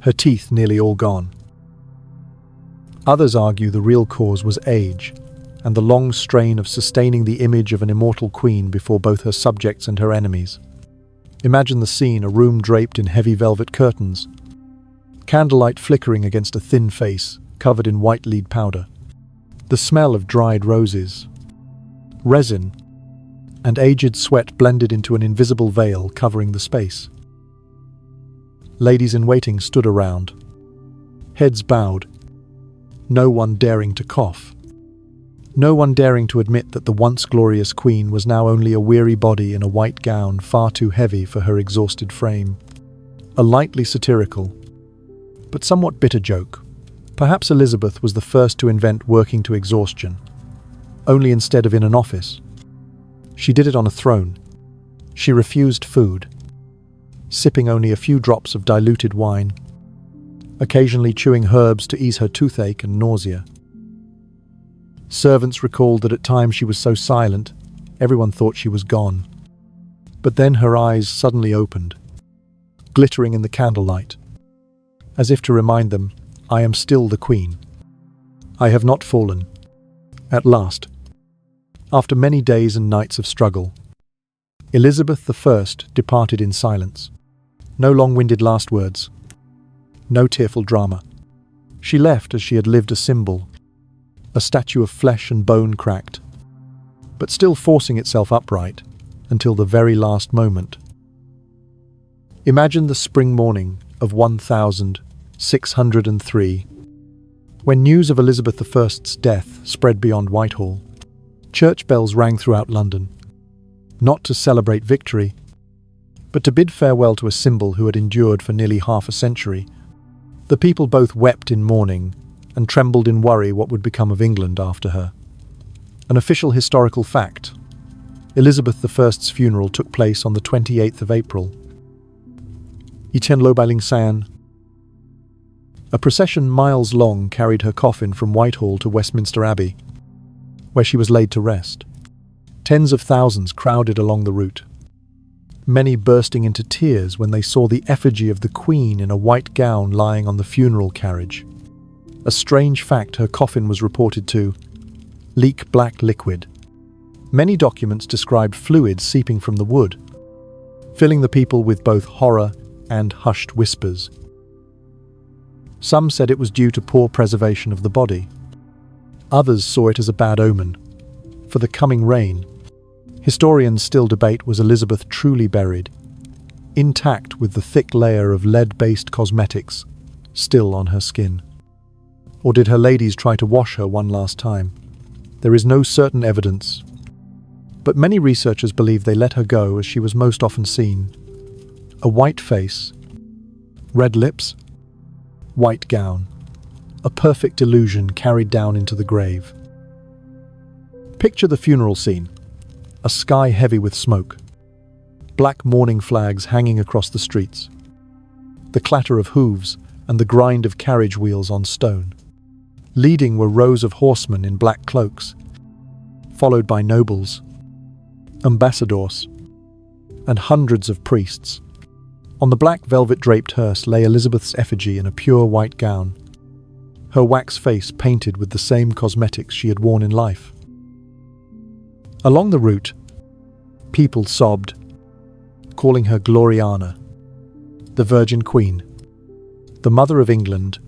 her teeth nearly all gone. Others argue the real cause was age, and the long strain of sustaining the image of an immortal queen before both her subjects and her enemies. Imagine the scene: a room draped in heavy velvet curtains, candlelight flickering against a thin face covered in white lead powder. The smell of dried roses, resin, and aged sweat blended into an invisible veil covering the space. Ladies-in-waiting stood around, heads bowed, no one daring to cough, no one daring to admit that the once glorious queen was now only a weary body in a white gown far too heavy for her exhausted frame. A lightly satirical, but somewhat bitter joke. Perhaps Elizabeth was the first to invent working to exhaustion, only instead of in an office. She did it on a throne. She refused food, sipping only a few drops of diluted wine, occasionally chewing herbs to ease her toothache and nausea. Servants recalled that at times she was so silent, everyone thought she was gone. But then her eyes suddenly opened, glittering in the candlelight, as if to remind them, "I am still the queen. I have not fallen." At last, after many days and nights of struggle, Elizabeth I departed in silence. No long-winded last words, no tearful drama. She left as she had lived, a symbol, a statue of flesh and bone cracked, but still forcing itself upright until the very last moment. Imagine the spring morning of 1603, when news of Elizabeth I's death spread beyond Whitehall. Church bells rang throughout London, not to celebrate victory, but to bid farewell to a symbol who had endured for nearly half a century. The people both wept in mourning and trembled in worry what would become of England after her. An official historical fact: Elizabeth I's funeral took place on the 28th of April. A procession miles long carried her coffin from Whitehall to Westminster Abbey, where she was laid to rest. Tens of thousands crowded along the route, many bursting into tears when they saw the effigy of the Queen in a white gown lying on the funeral carriage. A strange fact: her coffin was reported to leak black liquid. Many documents described fluid seeping from the wood, filling the people with both horror and hushed whispers. Some said it was due to poor preservation of the body, Others saw it as a bad omen for the coming reign. Historians still debate, was Elizabeth truly buried, intact with the thick layer of lead-based cosmetics still on her skin? Or did her ladies try to wash her one last time? There is no certain evidence, but many researchers believe they let her go as she was most often seen. A white face, red lips, white gown, a perfect illusion carried down into the grave. Picture the funeral scene, a sky heavy with smoke, black mourning flags hanging across the streets, the clatter of hooves and the grind of carriage wheels on stone. Leading were rows of horsemen in black cloaks, followed by nobles, ambassadors, and hundreds of priests. On the black velvet-draped hearse lay Elizabeth's effigy in a pure white gown, her wax face painted with the same cosmetics she had worn in life. Along the route, people sobbed, calling her Gloriana, the Virgin Queen, the Mother of England,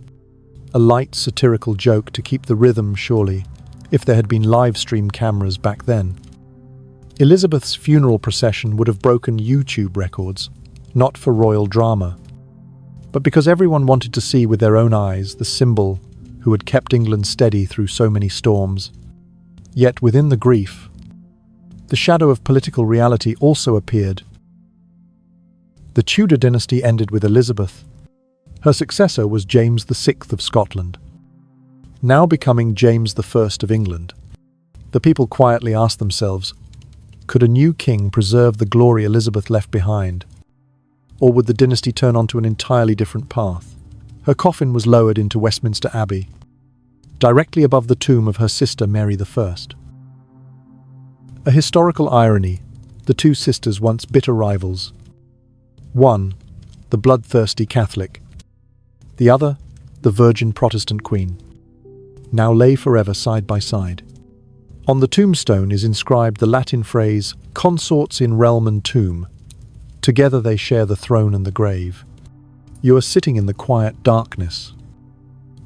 a light satirical joke to keep the rhythm, surely, if there had been live-stream cameras back then. Elizabeth's funeral procession would have broken YouTube records, not for royal drama, but because everyone wanted to see with their own eyes the symbol who had kept England steady through so many storms. Yet within the grief, the shadow of political reality also appeared. The Tudor dynasty ended with Elizabeth. Her successor was James VI of Scotland, now becoming James I of England. The people quietly asked themselves, could a new king preserve the glory Elizabeth left behind? Or would the dynasty turn onto an entirely different path? Her coffin was lowered into Westminster Abbey, directly above the tomb of her sister Mary I. A historical irony, the two sisters, once bitter rivals. One, the bloodthirsty Catholic, the other, the virgin Protestant queen, now lay forever side by side. On the tombstone is inscribed the Latin phrase, consorts in realm and tomb. Together they share the throne and the grave. You are sitting in the quiet darkness.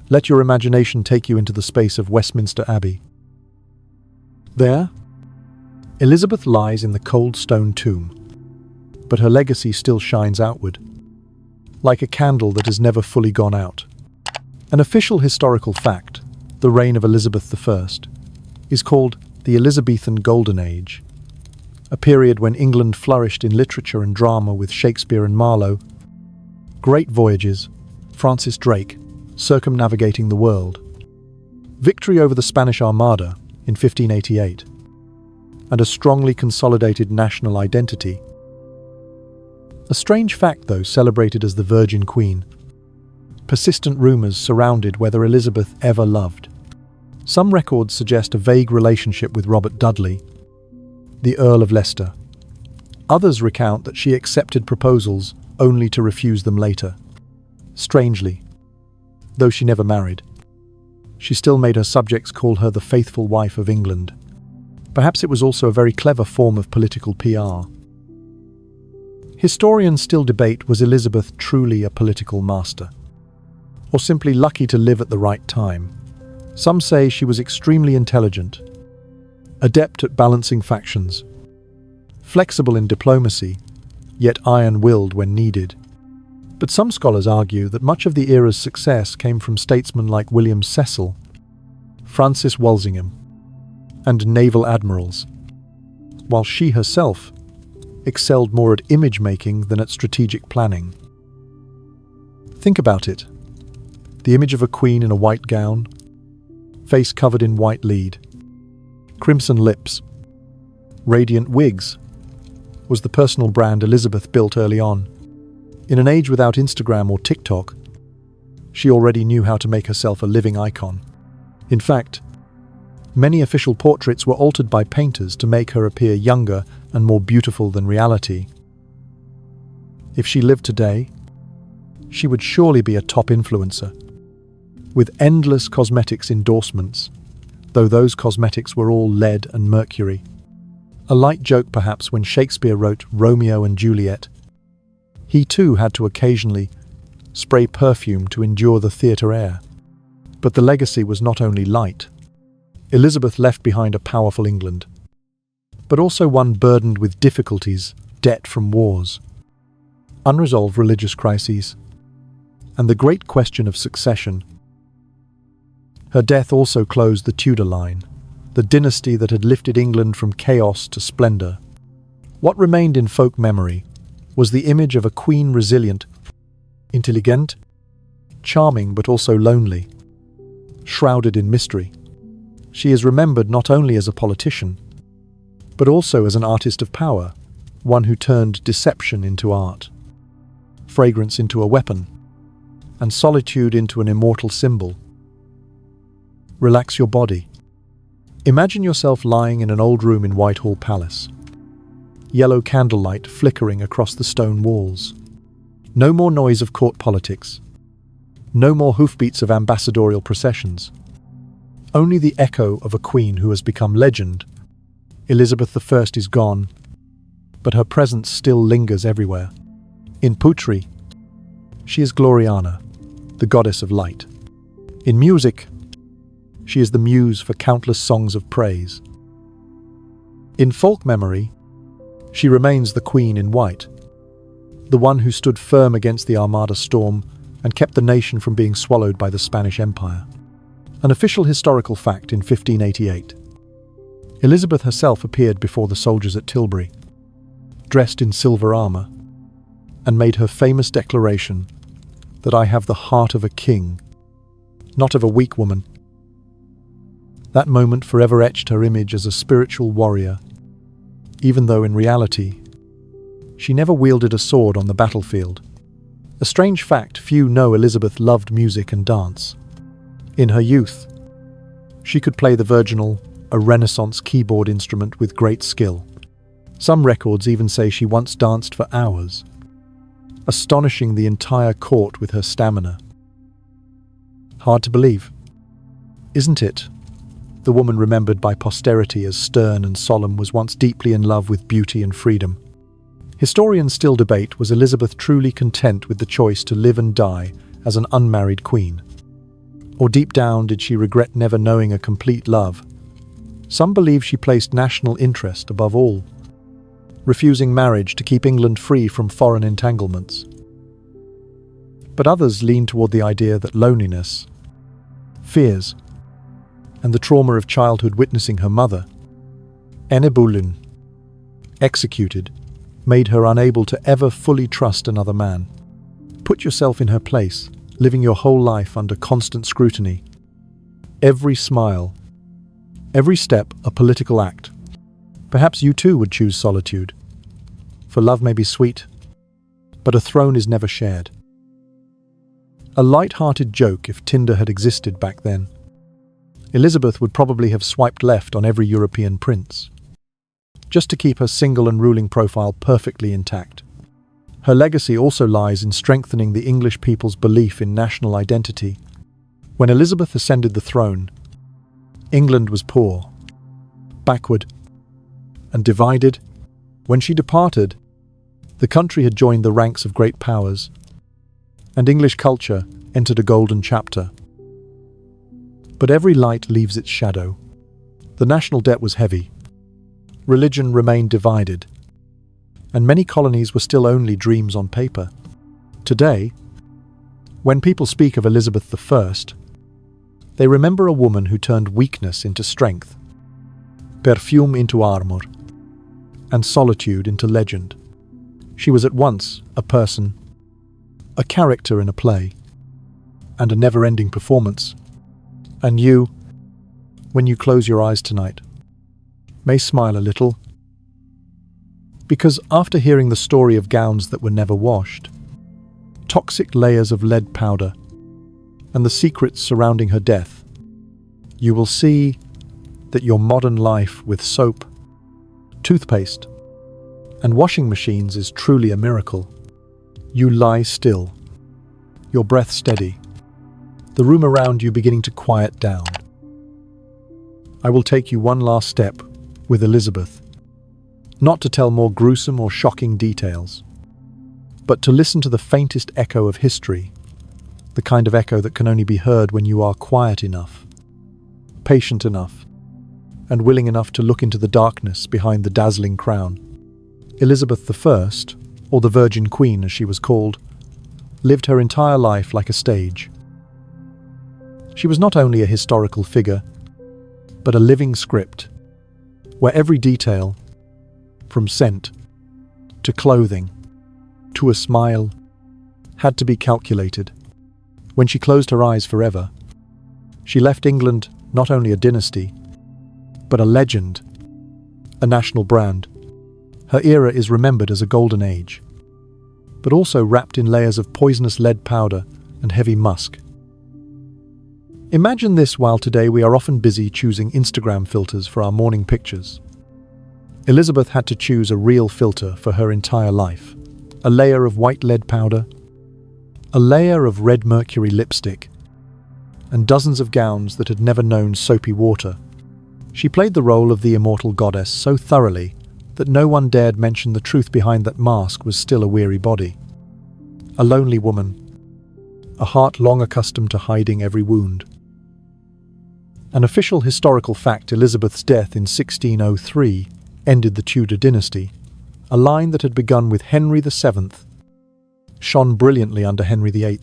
Let your imagination take you into the space of Westminster Abbey. There, Elizabeth lies in the cold stone tomb, but her legacy still shines outward, like a candle that has never fully gone out. An official historical fact, the reign of Elizabeth I, is called the Elizabethan Golden Age, a period when England flourished in literature and drama with Shakespeare and Marlowe, great voyages, Francis Drake, circumnavigating the world, victory over the Spanish Armada in 1588, and a strongly consolidated national identity. A strange fact, though, celebrated as the Virgin Queen. Persistent rumours surrounded whether Elizabeth ever loved. Some records suggest a vague relationship with Robert Dudley, the Earl of Leicester. Others recount that she accepted proposals only to refuse them later. Strangely, though she never married, she still made her subjects call her the faithful wife of England. Perhaps it was also a very clever form of political PR. Historians still debate, was Elizabeth truly a political master, or simply lucky to live at the right time? Some say she was extremely intelligent, adept at balancing factions, flexible in diplomacy, yet iron-willed when needed. But some scholars argue that much of the era's success came from statesmen like William Cecil, Francis Walsingham, and naval admirals, while she herself excelled more at image-making than at strategic planning. Think about it. The image of a queen in a white gown, face covered in white lead, crimson lips, radiant wigs, was the personal brand Elizabeth built early on. In an age without Instagram or TikTok, she already knew how to make herself a living icon. In fact, many official portraits were altered by painters to make her appear younger and more beautiful than reality. If she lived today, she would surely be a top influencer, with endless cosmetics endorsements, though those cosmetics were all lead and mercury. A light joke perhaps when Shakespeare wrote Romeo and Juliet. He too had to occasionally spray perfume to endure the theatre air. But the legacy was not only light. Elizabeth left behind a powerful England, but also one burdened with difficulties, debt from wars, unresolved religious crises, and the great question of succession. Her death also closed the Tudor line, the dynasty that had lifted England from chaos to splendor. What remained in folk memory was the image of a queen resilient, intelligent, charming but also lonely, shrouded in mystery. She is remembered not only as a politician, but also as an artist of power, one who turned deception into art, fragrance into a weapon, and solitude into an immortal symbol. Relax your body. Imagine yourself lying in an old room in Whitehall Palace. Yellow candlelight flickering across the stone walls. No more noise of court politics. No more hoofbeats of ambassadorial processions. Only the echo of a queen who has become legend. Elizabeth I is gone, but her presence still lingers everywhere. In poetry, she is Gloriana, the goddess of light. In music, she is the muse for countless songs of praise. In folk memory, she remains the queen in white, the one who stood firm against the Armada storm and kept the nation from being swallowed by the Spanish Empire. An official historical fact in 1588. Elizabeth herself appeared before the soldiers at Tilbury, dressed in silver armor, and made her famous declaration that I have the heart of a king, not of a weak woman. That moment forever etched her image as a spiritual warrior, even though in reality, she never wielded a sword on the battlefield. A strange fact, few know Elizabeth loved music and dance. In her youth, she could play the virginal, a Renaissance keyboard instrument with great skill. Some records even say she once danced for hours, astonishing the entire court with her stamina. Hard to believe, isn't it? The woman remembered by posterity as stern and solemn was once deeply in love with beauty and freedom. Historians still debate, was Elizabeth truly content with the choice to live and die as an unmarried queen? Or deep down did she regret never knowing a complete love? Some believe she placed national interest above all, refusing marriage to keep England free from foreign entanglements. But others lean toward the idea that loneliness, fears, and the trauma of childhood witnessing her mother, Enebulun, executed, made her unable to ever fully trust another man. Put yourself in her place, living your whole life under constant scrutiny. Every smile, every step a political act. Perhaps you too would choose solitude. For love may be sweet, but a throne is never shared. A light-hearted joke if Tinder had existed back then. Elizabeth would probably have swiped left on every European prince, just to keep her single and ruling profile perfectly intact. Her legacy also lies in strengthening the English people's belief in national identity. When Elizabeth ascended the throne, England was poor, backward, and divided. When she departed, the country had joined the ranks of great powers, and English culture entered a golden chapter. But every light leaves its shadow. The national debt was heavy. Religion remained divided. And many colonies were still only dreams on paper. Today, when people speak of Elizabeth I, they remember a woman who turned weakness into strength, perfume into armor, and solitude into legend. She was at once a person, a character in a play, and a never-ending performance. And you, when you close your eyes tonight, may smile a little, because after hearing the story of gowns that were never washed, toxic layers of lead powder, and the secrets surrounding her death, you will see that your modern life with soap, toothpaste, and washing machines is truly a miracle. You lie still, your breath steady, the room around you beginning to quiet down. I will take you one last step with Elizabeth, not to tell more gruesome or shocking details, but to listen to the faintest echo of history, the kind of echo that can only be heard when you are quiet enough, patient enough, and willing enough to look into the darkness behind the dazzling crown. Elizabeth I, or the Virgin Queen as she was called, lived her entire life like a stage. She was not only a historical figure, but a living script, where every detail, from scent to clothing to a smile, had to be calculated. When she closed her eyes forever, she left England not only a dynasty, but a legend, a national brand. Her era is remembered as a golden age, but also wrapped in layers of poisonous lead powder and heavy musk. Imagine this while today we are often busy choosing Instagram filters for our morning pictures. Elizabeth had to choose a real filter for her entire life. A layer of white lead powder, a layer of red mercury lipstick, and dozens of gowns that had never known soapy water. She played the role of the immortal goddess so thoroughly that no one dared mention the truth behind that mask was still a weary body. A lonely woman, a heart long accustomed to hiding every wound. An official historical fact, Elizabeth's death in 1603 ended the Tudor dynasty. A line that had begun with Henry VII shone brilliantly under Henry VIII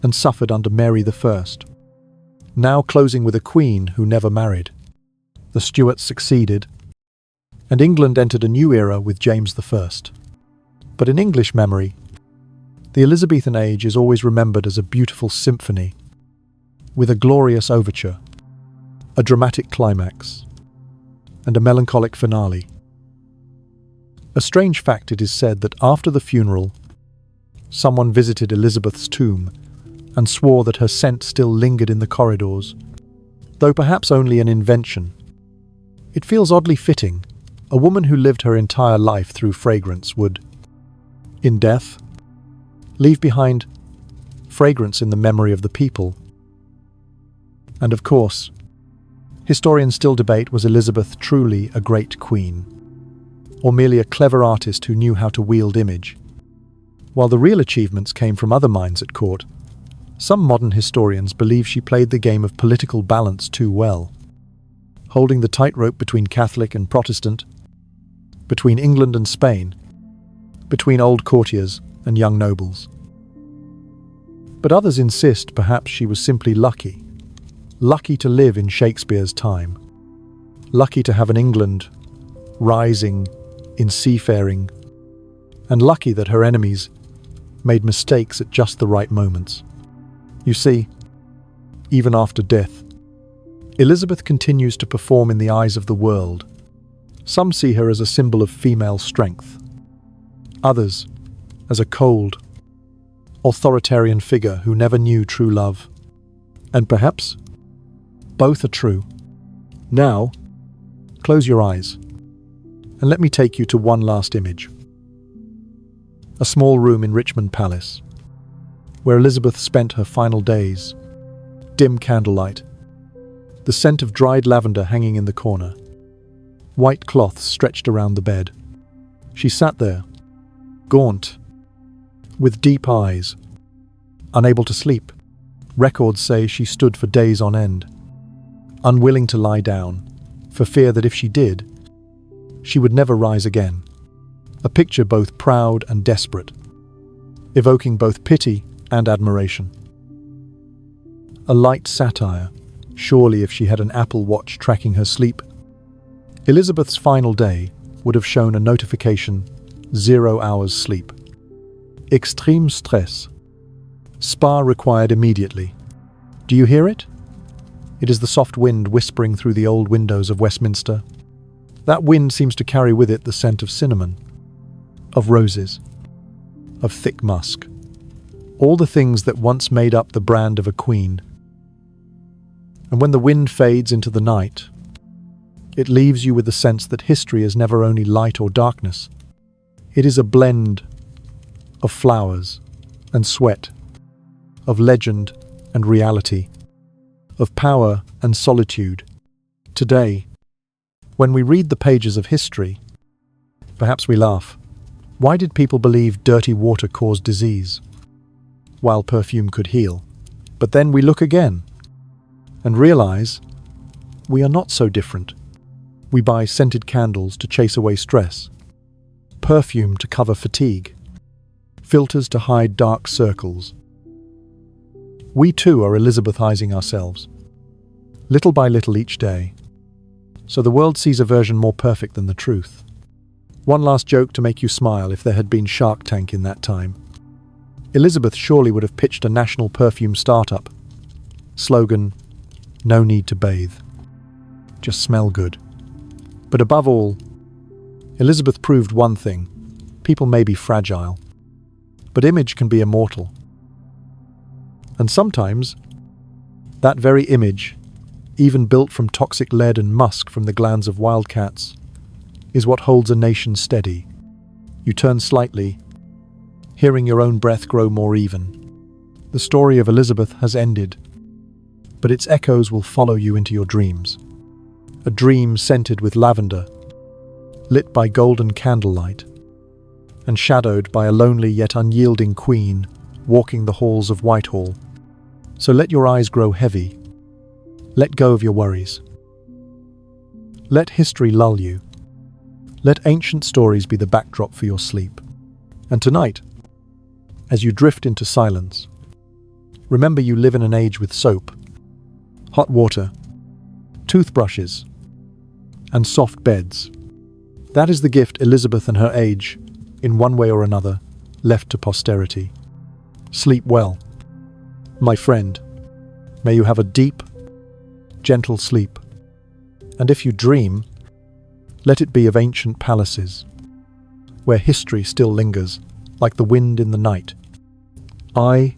and suffered under Mary I, now closing with a queen who never married. The Stuarts succeeded, and England entered a new era with James I. But in English memory, the Elizabethan age is always remembered as a beautiful symphony, with a glorious overture, a dramatic climax, and a melancholic finale. A strange fact, it is said that after the funeral, someone visited Elizabeth's tomb and swore that her scent still lingered in the corridors, though perhaps only an invention. It feels oddly fitting. A woman who lived her entire life through fragrance would, in death, leave behind fragrance in the memory of the people. And of course, historians still debate, was Elizabeth truly a great queen, or merely a clever artist who knew how to wield image? While the real achievements came from other minds at court, some modern historians believe she played the game of political balance too well, holding the tightrope between Catholic and Protestant, between England and Spain, between old courtiers and young nobles. But others insist perhaps she was simply lucky. Lucky to live in Shakespeare's time. Lucky to have an England rising in seafaring, and lucky that her enemies made mistakes at just the right moments. You see, even after death, Elizabeth continues to perform in the eyes of the world. Some see her as a symbol of female strength, others as a cold, authoritarian figure who never knew true love. And perhaps both are true. Now, close your eyes and let me take you to one last image. A small room in Richmond Palace, where Elizabeth spent her final days. Dim candlelight, the scent of dried lavender hanging in the corner, white cloths stretched around the bed. She sat there, gaunt, with deep eyes, unable to sleep. Records say she stood for days on end, unwilling to lie down, for fear that if she did, she would never rise again. A picture both proud and desperate, evoking both pity and admiration. A light satire, surely if she had an Apple Watch tracking her sleep. Elizabeth's final day would have shown a notification, 0 hours sleep. Extreme stress. Spa required immediately. Do you hear it? It is the soft wind whispering through the old windows of Westminster. That wind seems to carry with it the scent of cinnamon, of roses, of thick musk. All the things that once made up the brand of a queen. And when the wind fades into the night, it leaves you with the sense that history is never only light or darkness. It is a blend of flowers and sweat, of legend and reality, of power and solitude. Today, when we read the pages of history, perhaps we laugh. Why did people believe dirty water caused disease, while perfume could heal? But then we look again and realize we are not so different. We buy scented candles to chase away stress, perfume to cover fatigue, filters to hide dark circles. We too are Elizabethizing ourselves, little by little each day, so the world sees a version more perfect than the truth. One last joke to make you smile: if there had been Shark Tank in that time, Elizabeth surely would have pitched a national perfume startup. Slogan: no need to bathe, just smell good. But above all, Elizabeth proved one thing: people may be fragile, but image can be immortal. And sometimes, that very image, even built from toxic lead and musk from the glands of wildcats, is what holds a nation steady. You turn slightly, hearing your own breath grow more even. The story of Elizabeth has ended, but its echoes will follow you into your dreams. A dream scented with lavender, lit by golden candlelight, and shadowed by a lonely yet unyielding queen walking the halls of Whitehall. So let your eyes grow heavy. Let go of your worries. Let history lull you. Let ancient stories be the backdrop for your sleep. And tonight, as you drift into silence, remember you live in an age with soap, hot water, toothbrushes, and soft beds. That is the gift Elizabeth and her age, in one way or another, left to posterity. Sleep well, my friend. May you have a deep, gentle sleep. And if you dream, let it be of ancient palaces, where history still lingers, like the wind in the night. I